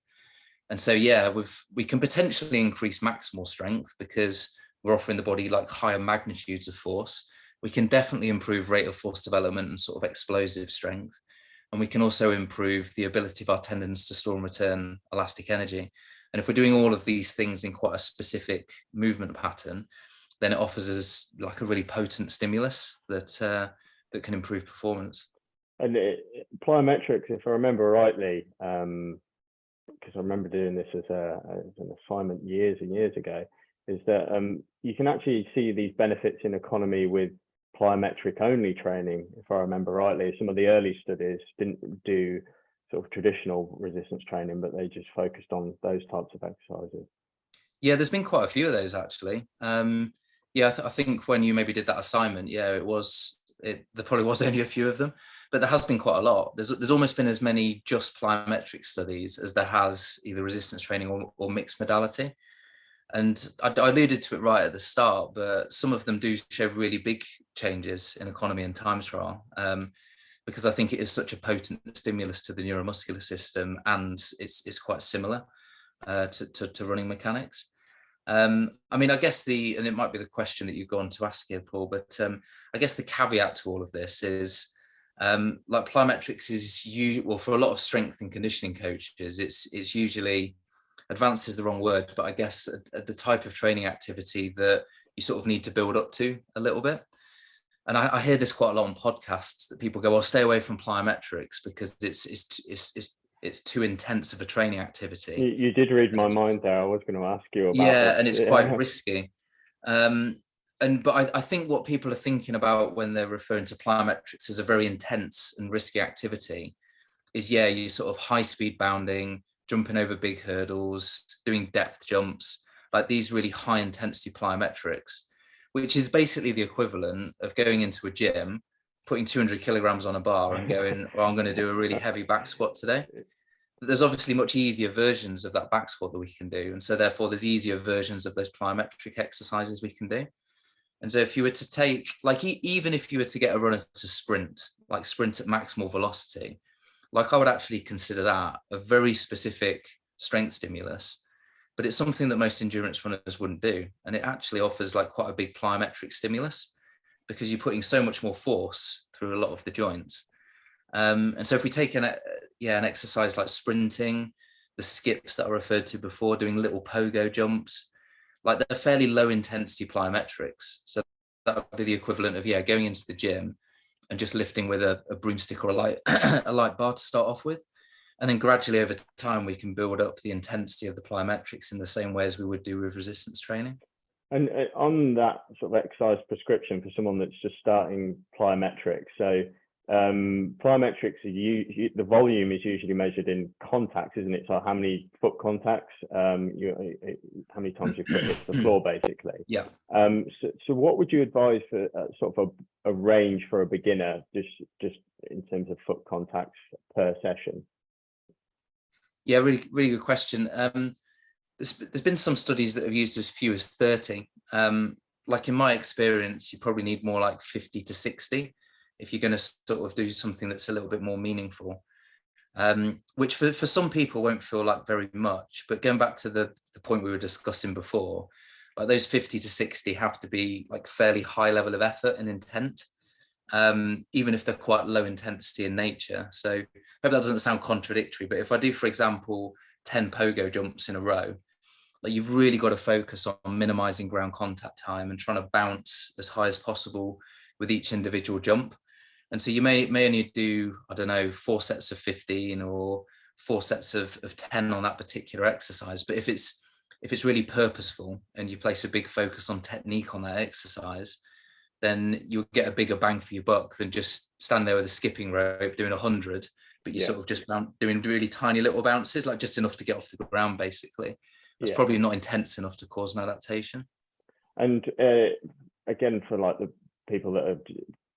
And so, yeah, we can potentially increase maximal strength because we're offering the body like higher magnitudes of force. We can definitely improve rate of force development and sort of explosive strength. And we can also improve the ability of our tendons to store and return elastic energy. And if we're doing all of these things in quite a specific movement pattern, then it offers us like a really potent stimulus that can improve performance. And plyometrics, if I remember rightly, because I remember doing this as an assignment years and years ago, is that you can actually see these benefits in economy with plyometric only training, if I remember rightly. Some of the early studies didn't do sort of traditional resistance training, but they just focused on those types of exercises. Yeah, there's been quite a few of those actually. I think when you maybe did that assignment, there probably was only a few of them, but there has been quite a lot. There's almost been as many just plyometric studies as there has either resistance training or mixed modality. And I alluded to it right at the start, but some of them do show really big changes in economy and time trial, because I think it is such a potent stimulus to the neuromuscular system, and it's quite similar to running mechanics. I mean, I guess and it might be the question that you've gone to ask here, Paul, but I guess the caveat to all of this is, like plyometrics is well, for a lot of strength and conditioning coaches, it's usually, advanced is the wrong word, but I guess the type of training activity that you sort of need to build up to a little bit. And I hear this quite a lot on podcasts, that people go, "Well, stay away from plyometrics because it's too intense of a training activity." You did read my mind there. I was going to ask you about yeah, this. and it's quite risky. But I think what people are thinking about when they're referring to plyometrics as a very intense and risky activity is, yeah, you sort of high speed bounding, jumping over big hurdles, doing depth jumps, like these really high intensity plyometrics, which is basically the equivalent of going into a gym, putting 200 kilograms on a bar and going, "Well, I'm going to do a really heavy back squat today." There's obviously much easier versions of that back squat that we can do. And so therefore there's easier versions of those plyometric exercises we can do. And so if you were to take, like, even if you were to get a runner to sprint, like sprint at maximal velocity, like I would actually consider that a very specific strength stimulus, but it's something that most endurance runners wouldn't do. And it actually offers like quite a big plyometric stimulus because you're putting so much more force through a lot of the joints. And so if we take an exercise like sprinting, the skips that I referred to before, doing little pogo jumps, like they're fairly low intensity plyometrics. So that would be the equivalent of, going into the gym and just lifting with a broomstick or a light bar to start off with. And then gradually over time, we can build up the intensity of the plyometrics in the same way as we would do with resistance training. And on that sort of exercise prescription for someone that's just starting plyometrics, so plyometrics, the volume is usually measured in contacts, isn't it? So how many foot contacts, how many times your foot hits the floor, basically. Yeah. So what would you advise for sort of a range for a beginner, just in terms of foot contacts per session? Yeah, really, really good question. There's been some studies that have used as few as 30. Like in my experience, you probably need more like 50 to 60 if you're going to sort of do something that's a little bit more meaningful, which for some people won't feel like very much. But going back to the point we were discussing before, like those 50 to 60 have to be like fairly high level of effort and intent, even if they're quite low intensity in nature. So I hope that doesn't sound contradictory, but if I do, for example, 10 pogo jumps in a row, like you've really got to focus on minimizing ground contact time and trying to bounce as high as possible with each individual jump. And so you may only do, I don't know, 4 sets of 15 or 4 sets of 10 on that particular exercise. But if it's really purposeful and you place a big focus on technique on that exercise, then you'll get a bigger bang for your buck than just stand there with a skipping rope doing 100, but you're sort of just doing really tiny little bounces, like just enough to get off the ground, basically. That's probably not intense enough to cause an adaptation. And again, for like the people that are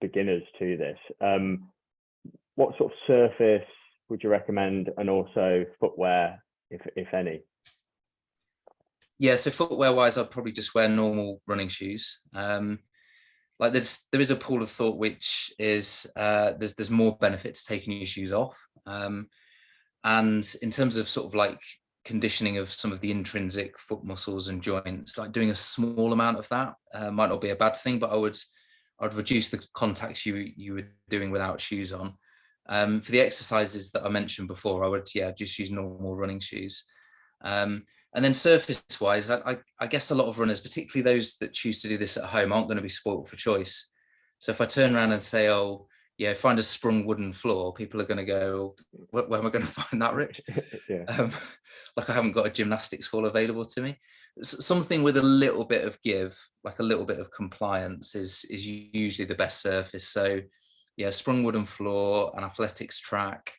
beginners to this, what sort of surface would you recommend, and also footwear, if any? Yeah, so footwear wise, I'd probably just wear normal running shoes. Like there is a pool of thought which is there's more benefit to taking your shoes off, and in terms of sort of like conditioning of some of the intrinsic foot muscles and joints, like doing a small amount of that might not be a bad thing, but I'd reduce the contacts you were doing without shoes on. For the exercises that I mentioned before, I would just use normal running shoes. And then surface-wise, I guess a lot of runners, particularly those that choose to do this at home, aren't going to be spoilt for choice. So if I turn around and say, "Oh, yeah, find a sprung wooden floor," people are going to go, "Where am I going to find that, Rich?" Like I haven't got a gymnastics hall available to me. Something with a little bit of give, like a little bit of compliance, is usually the best surface. So yeah, sprung wooden floor, an athletics track,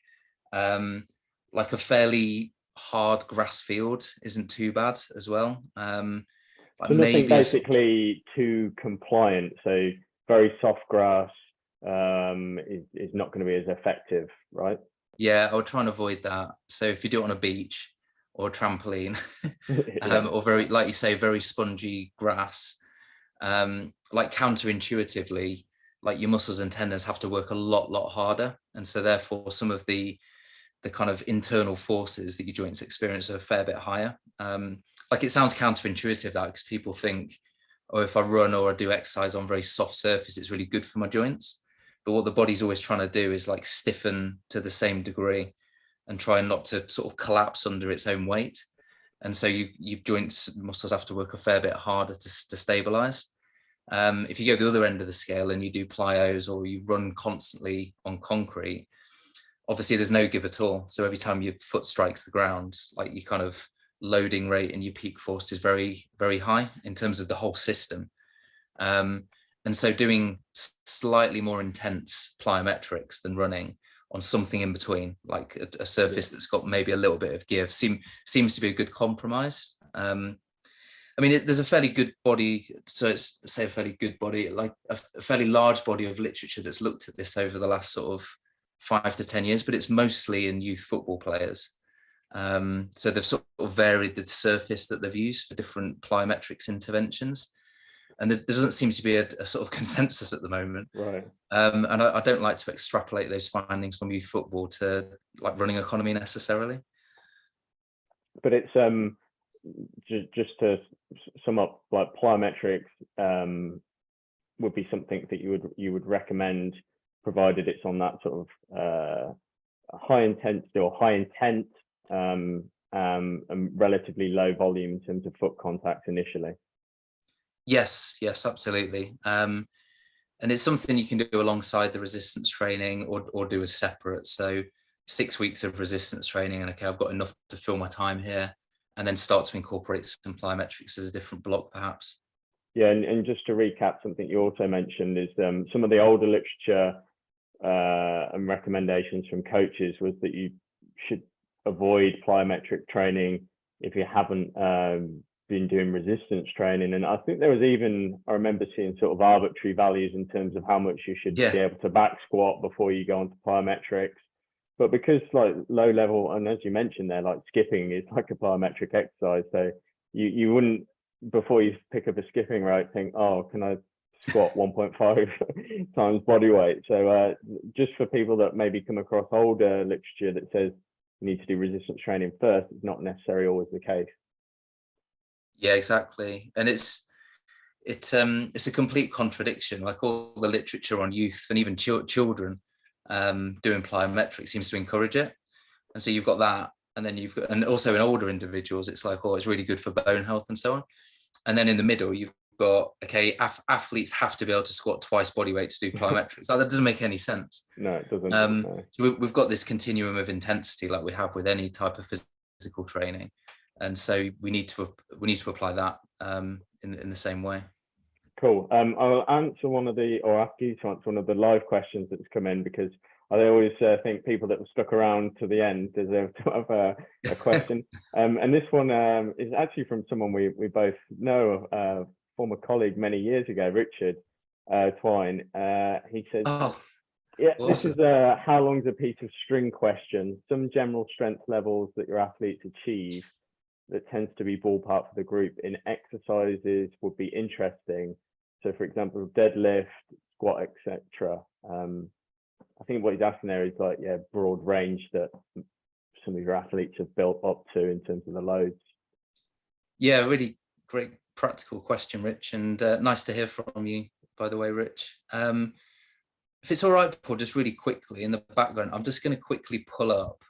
like a fairly hard grass field isn't too bad as well. So nothing basically too compliant. So very soft grass is not going to be as effective, right? Yeah, I would try and avoid that. So if you do it on a beach or a trampoline, Yeah. or very, like you say, very spongy grass, or very, like you say, very spongy grass. Like counterintuitively, like your muscles and tendons have to work a lot harder, and so therefore some of the kind of internal forces that your joints experience are a fair bit higher. Like it sounds counterintuitive, that, because people think, oh, if I run or I do exercise on very soft surface, it's really good for my joints. But what the body's always trying to do is like stiffen to the same degree and try not to sort of collapse under its own weight. And so your joints muscles have to work a fair bit harder to stabilize. If you go the other end of the scale and you do plyos or you run constantly on concrete, obviously there's no give at all. So every time your foot strikes the ground, like your kind of loading rate and your peak force is very, very high in terms of the whole system. And so doing slightly more intense plyometrics than running on something in between, like a surface that's got maybe a little bit of give, seems to be a good compromise. I mean, there's a fairly good body, so it's say a fairly good body, like a fairly large body of literature that's looked at this over the last sort of 5 to 10 years, but it's mostly in youth football players. So they've sort of varied the surface that they've used for different plyometrics interventions. And there doesn't seem to be a sort of consensus at the moment. Right. And I don't like to extrapolate those findings from youth football to like running economy necessarily. But it's just to sum up, like plyometrics would be something that you would recommend, provided it's on that sort of high intensity or high intent and relatively low volume in terms of foot contact initially. Yes, absolutely. And it's something you can do alongside the resistance training or do as separate. So 6 weeks of resistance training, and okay, I've got enough to fill my time here, and then start to incorporate some plyometrics as a different block, perhaps. Yeah, and just to recap, something you also mentioned is some of the older literature and recommendations from coaches was that you should avoid plyometric training if you haven't been doing resistance training. And I think there was even, I remember seeing sort of arbitrary values in terms of how much you should be able to back squat before you go onto plyometrics. But because like low level, and as you mentioned there, like skipping is like a plyometric exercise. So you wouldn't, before you pick up a skipping rope, think, oh, can I squat 1.5 times body weight? So just for people that maybe come across older literature that says you need to do resistance training first, it's not necessarily always the case. Yeah, exactly. And it's a complete contradiction. Like all the literature on youth and even children doing plyometrics seems to encourage it. And so you've got that, and then you've got, and also in older individuals, it's like, oh, it's really good for bone health and so on. And then in the middle, you've got, okay, athletes have to be able to squat twice body weight to do plyometrics. Like, that doesn't make any sense. No, it doesn't. No. We've got this continuum of intensity like we have with any type of physical training. And so we need to apply that in the same way. Cool. I'll answer ask you to answer one of the live questions that's come in, because I always think people that have stuck around to the end deserve to have a question. And this one is actually from someone we both know, a former colleague many years ago, Richard Twine. He says, oh, yeah, awesome. This is a how long's a piece of string question. Some general strength levels that your athletes achieve that tends to be ballpark for the group in exercises would be interesting. So for example, deadlift, squat, etc. I think what he's asking there is like, yeah, broad range that some of your athletes have built up to in terms of the loads. Yeah, really great practical question, Rich, and nice to hear from you, by the way, Rich. If it's all right, Paul, just really quickly in the background, I'm just going to quickly pull up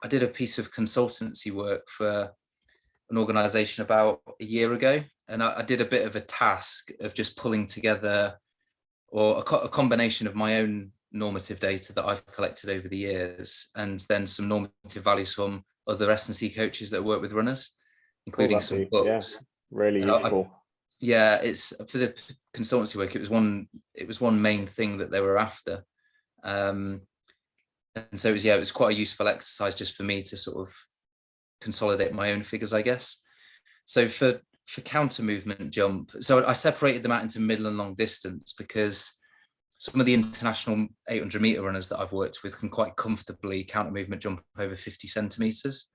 I did a piece of consultancy work for an organization about a year ago, and I did a bit of a task of just pulling together or a combination of my own normative data that I've collected over the years, and then some normative values from other S&C coaches that work with runners, including some books. Yeah, really useful. It's for the consultancy work. It was one main thing that they were after. And so it was quite a useful exercise just for me to sort of consolidate my own figures, I guess. So for counter movement jump, so I separated them out into middle and long distance, because some of the international 800 meter runners that I've worked with can quite comfortably counter movement jump over 50 centimeters,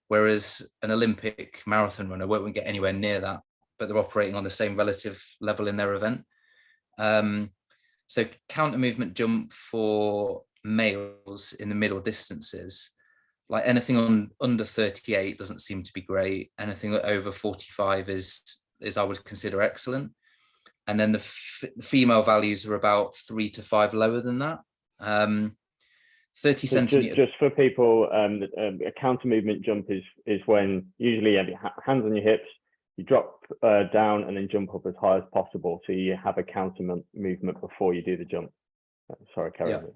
whereas an Olympic marathon runner won't get anywhere near that, but they're operating on the same relative level in their event. So counter movement jump for males in the middle distances, like anything on under 38 doesn't seem to be great. Anything over 45 is I would consider excellent. And then the female values are about 3 to 5 lower than that. 30 centimeters. Just for people, a counter movement jump is when usually you have your hands on your hips, you drop down and then jump up as high as possible. So you have a counter movement before you do the jump. Sorry, carry on.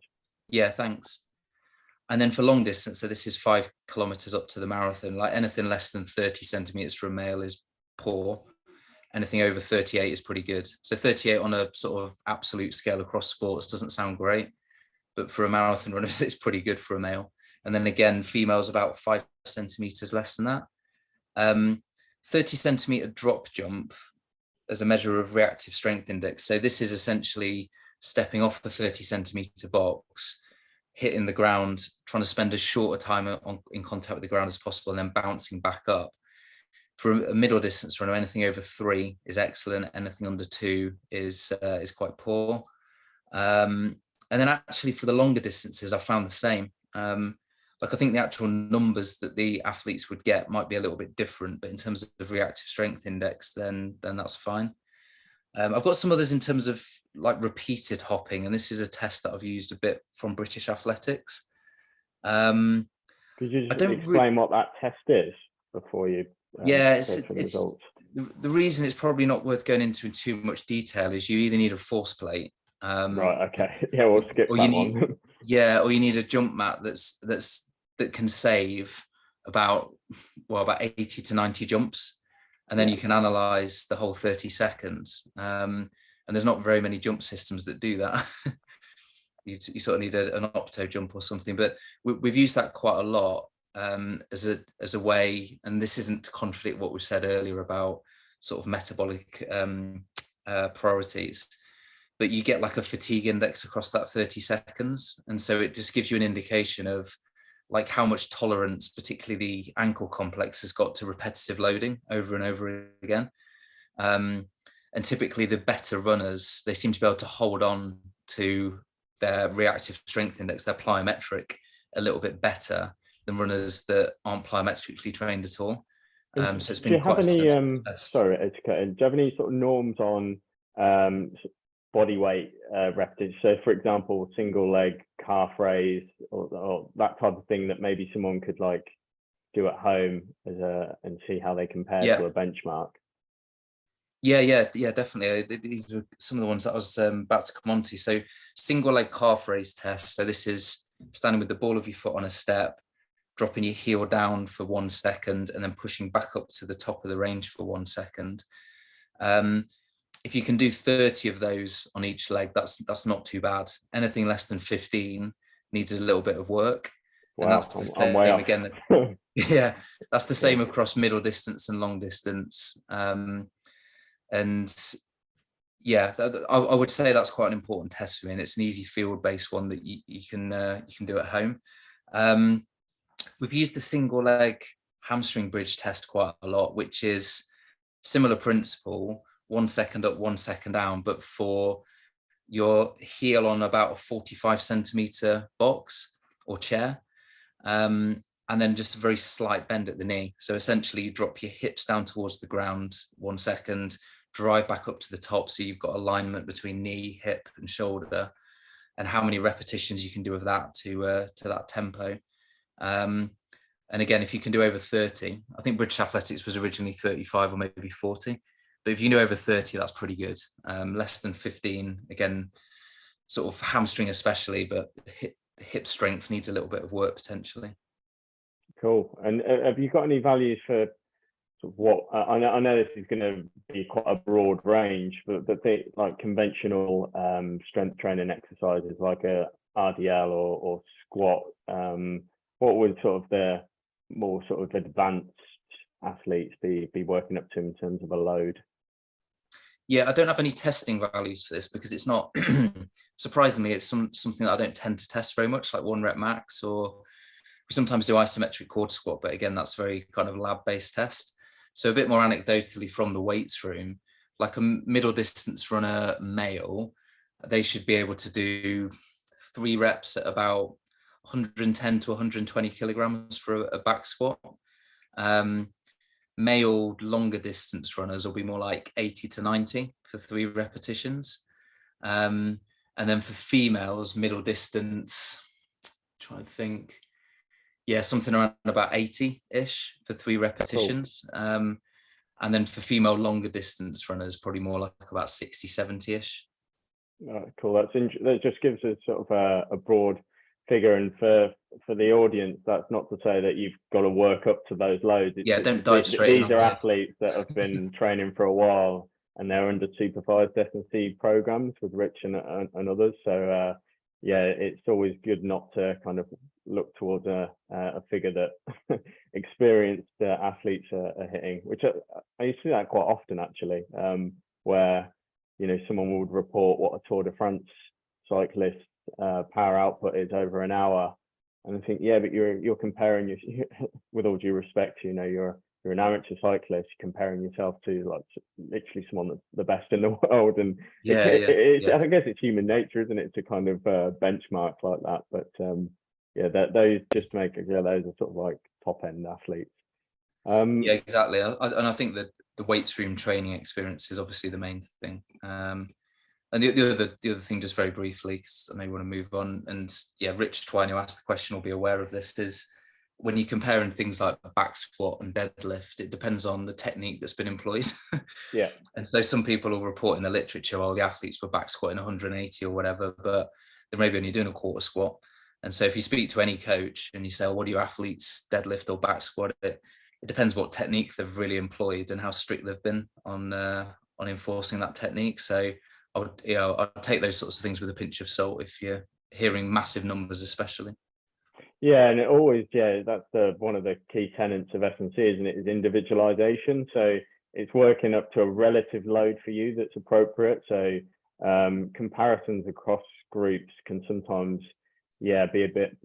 Yeah, thanks. And then for long distance, so this is 5 kilometers up to the marathon, like anything less than 30 centimeters for a male is poor. Anything over 38 is pretty good. So 38 on a sort of absolute scale across sports doesn't sound great, but for a marathon runner, it's pretty good for a male. And then again, females about 5 centimeters less than that. 30 centimeter drop jump as a measure of reactive strength index. So this is essentially stepping off the 30 centimeter box, hitting the ground, trying to spend as short a time in contact with the ground as possible, and then bouncing back up. For a middle distance runner, anything over 3 is excellent. Anything under 2 is quite poor. And then actually for the longer distances, I found the same. Like I think the actual numbers that the athletes would get might be a little bit different, but in terms of reactive strength index, then that's fine. I've got some others in terms of like repeated hopping, and this is a test that I've used a bit from British Athletics. Could you just explain what that test is before you? It's the reason it's probably not worth going into in too much detail is you either need a force plate. Right. Okay. Yeah, we'll skip that one. Yeah, or you need a jump mat that can save about 80 to 90 jumps, and then you can analyze the whole 30 seconds. And there's not very many jump systems that do that. you sort of need an opto jump or something, but we've used that quite a lot as a way, and this isn't to contradict what we said earlier about sort of metabolic priorities, but you get like a fatigue index across that 30 seconds. And so it just gives you an indication of like how much tolerance, particularly the ankle complex, has got to repetitive loading over and over again. And typically the better runners, they seem to be able to hold on to their reactive strength index, their plyometric, a little bit better than runners that aren't plyometrically trained at all. So it's been quite sorry, do you have any sort of norms on body weight repetition? So for example, single leg calf raise or that type of thing that maybe someone could like do at home and see how they compare to a benchmark. Yeah, definitely. These are some of the ones that I was about to come on to. So single leg calf raise test. So this is standing with the ball of your foot on a step, dropping your heel down for 1 second, and then pushing back up to the top of the range for 1 second. If you can do 30 of those on each leg, that's not too bad. Anything less than 15 needs a little bit of work. Wow, and that's the same again. Yeah, that's the same across middle distance and long distance. And yeah, I would say that's quite an important test for me, and it's an easy field-based one that you can do at home. We've used the single leg hamstring bridge test quite a lot, which is similar principle, 1 second up, 1 second down, but for your heel on about a 45 centimeter box or chair, and then just a very slight bend at the knee. So essentially you drop your hips down towards the ground 1 second, drive back up to the top, so you've got alignment between knee, hip and shoulder, and how many repetitions you can do of that to that tempo. And again, if you can do over 30, I think British Athletics was originally 35 or maybe 40, but if you do over 30, that's pretty good. Less than 15, again, sort of hamstring especially, but hip strength needs a little bit of work potentially. Cool. And have you got any values for sort of what I know this is going to be quite a broad range, but like conventional strength training exercises like a RDL or squat, what would sort of the more sort of advanced athletes be working up to in terms of a load? Yeah, I don't have any testing values for this because it's not, surprisingly, it's something that I don't tend to test very much, like 1 rep max, or we sometimes do isometric quarter squat, but again, that's very kind of lab-based test. So a bit more anecdotally from the weights room, like a middle distance runner male, they should be able to do 3 reps at about 110 to 120 kilograms for a back squat. Male longer distance runners will be more like 80 to 90 for 3 repetitions. And then for females, middle distance, trying to think, yeah, something around about 80-ish for 3 repetitions. Cool. And then for female longer distance runners, probably more like about 60, 70-ish. Cool. That just gives us sort of a broad figure, and for the audience, that's not to say that you've got to work up to those loads. Don't dive straight. These are athletes that have been training for a while, and they're under supervised S&C programs with Rich and others. So yeah, it's always good not to kind of look towards a figure that experienced athletes are hitting, which I used to see that quite often actually, where someone would report what a Tour de France cyclist power output is over an hour, and I think, yeah, but you're comparing with all due respect, you're an amateur cyclist, comparing yourself to like literally someone that's the best in the world, and I guess it's human nature, isn't it, to kind of benchmark like that. But yeah, those just make those are sort of like top end athletes. Yeah, exactly. And I think that the weights room training experience is obviously the main thing. And the other thing, just very briefly, because I know we want to move on, and yeah, Rich Twine, who asked the question, will be aware of this, is when you're comparing things like back squat and deadlift, it depends on the technique that's been employed. Yeah. And so some people will report in the literature, the athletes were back squatting 180 or whatever, but they're maybe only doing a quarter squat. And so if you speak to any coach and you say, what do your athletes deadlift or back squat, it depends what technique they've really employed and how strict they've been on enforcing that technique. So I'd take those sorts of things with a pinch of salt if you're hearing massive numbers, especially. Yeah, and it always, that's one of the key tenets of S&C, isn't it? Is individualization. So it's working up to a relative load for you that's appropriate. So comparisons across groups can sometimes, be a bit,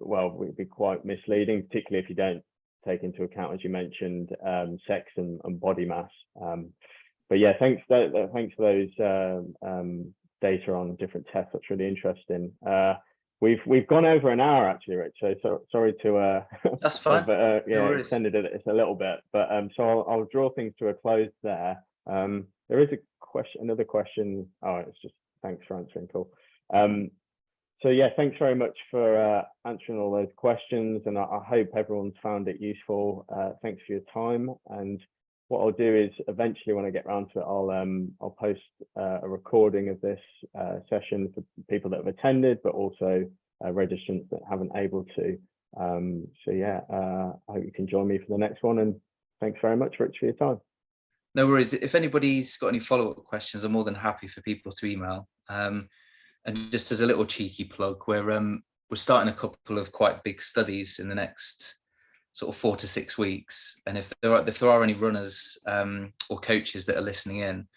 be quite misleading, particularly if you don't take into account, as you mentioned, sex and body mass. But yeah, thanks for those data on different tests. That's really interesting. We've gone over an hour actually, Rich. So sorry to that's fine. Extended it a little bit, but so I'll draw things to a close there. There is another question. Oh, it's just thanks for answering. Cool. So yeah, thanks very much for answering all those questions, and I hope everyone's found it useful. Thanks for your time. And what I'll do is eventually, when I get around to it, I'll post a recording of this session for people that have attended, but also registrants that haven't able to. So yeah, I hope you can join me for the next one. And thanks very much, Rich, for your time. No worries. If anybody's got any follow-up questions, I'm more than happy for people to email. And just as a little cheeky plug, we're starting a couple of quite big studies in the next sort of 4 to 6 weeks. And if there are any runners or coaches that are listening in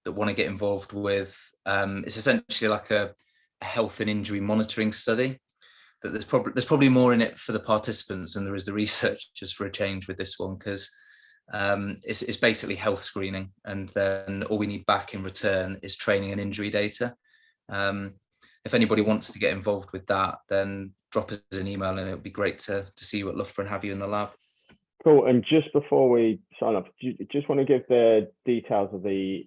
that want to get involved with, it's essentially like a health and injury monitoring study. That there's probably more in it for the participants than there is the researchers for a change with this one, because it's basically health screening, and then all we need back in return is training and injury data. If anybody wants to get involved with that, then drop us an email, and it would be great to see you at Loughborough and have you in the lab. Cool. And just before we sign off, do you just want to give the details of the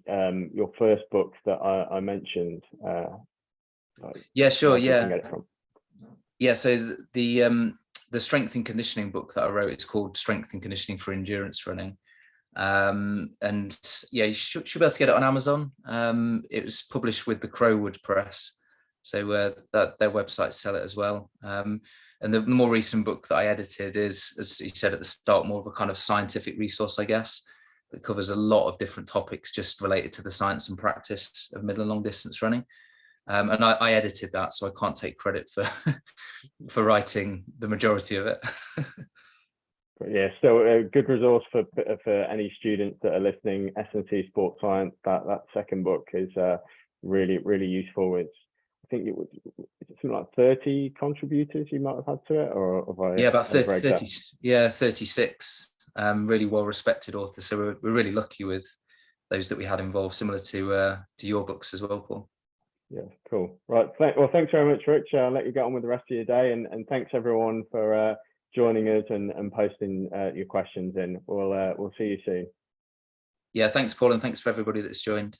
your first book that I mentioned? Yeah, sure. Yeah. So the strength and conditioning book that I wrote is called Strength and Conditioning for Endurance Running. And yeah, you should be able to get it on Amazon. It was published with the Crowwood Press, so that their websites sell it as well. And the more recent book that I edited is, as you said at the start, more of a kind of scientific resource, I guess, that covers a lot of different topics just related to the science and practice of middle and long distance running. And I edited that, so I can't take credit for writing the majority of it. Great yeah, still a good resource for any students that are listening. S&C Sports Science, that second book is really useful. It's, I think it was something like 30 contributors you might have had to it, or have I? Yeah, about 30 yeah, 36 really well respected authors. So we're really lucky with those that we had involved, similar to your books as well, Paul. Yeah, cool. Right. Well, thanks very much, Rich. I'll let you get on with the rest of your day, and thanks everyone for joining us and posting your questions in. We'll see you soon. Yeah, thanks, Paul, and thanks for everybody that's joined.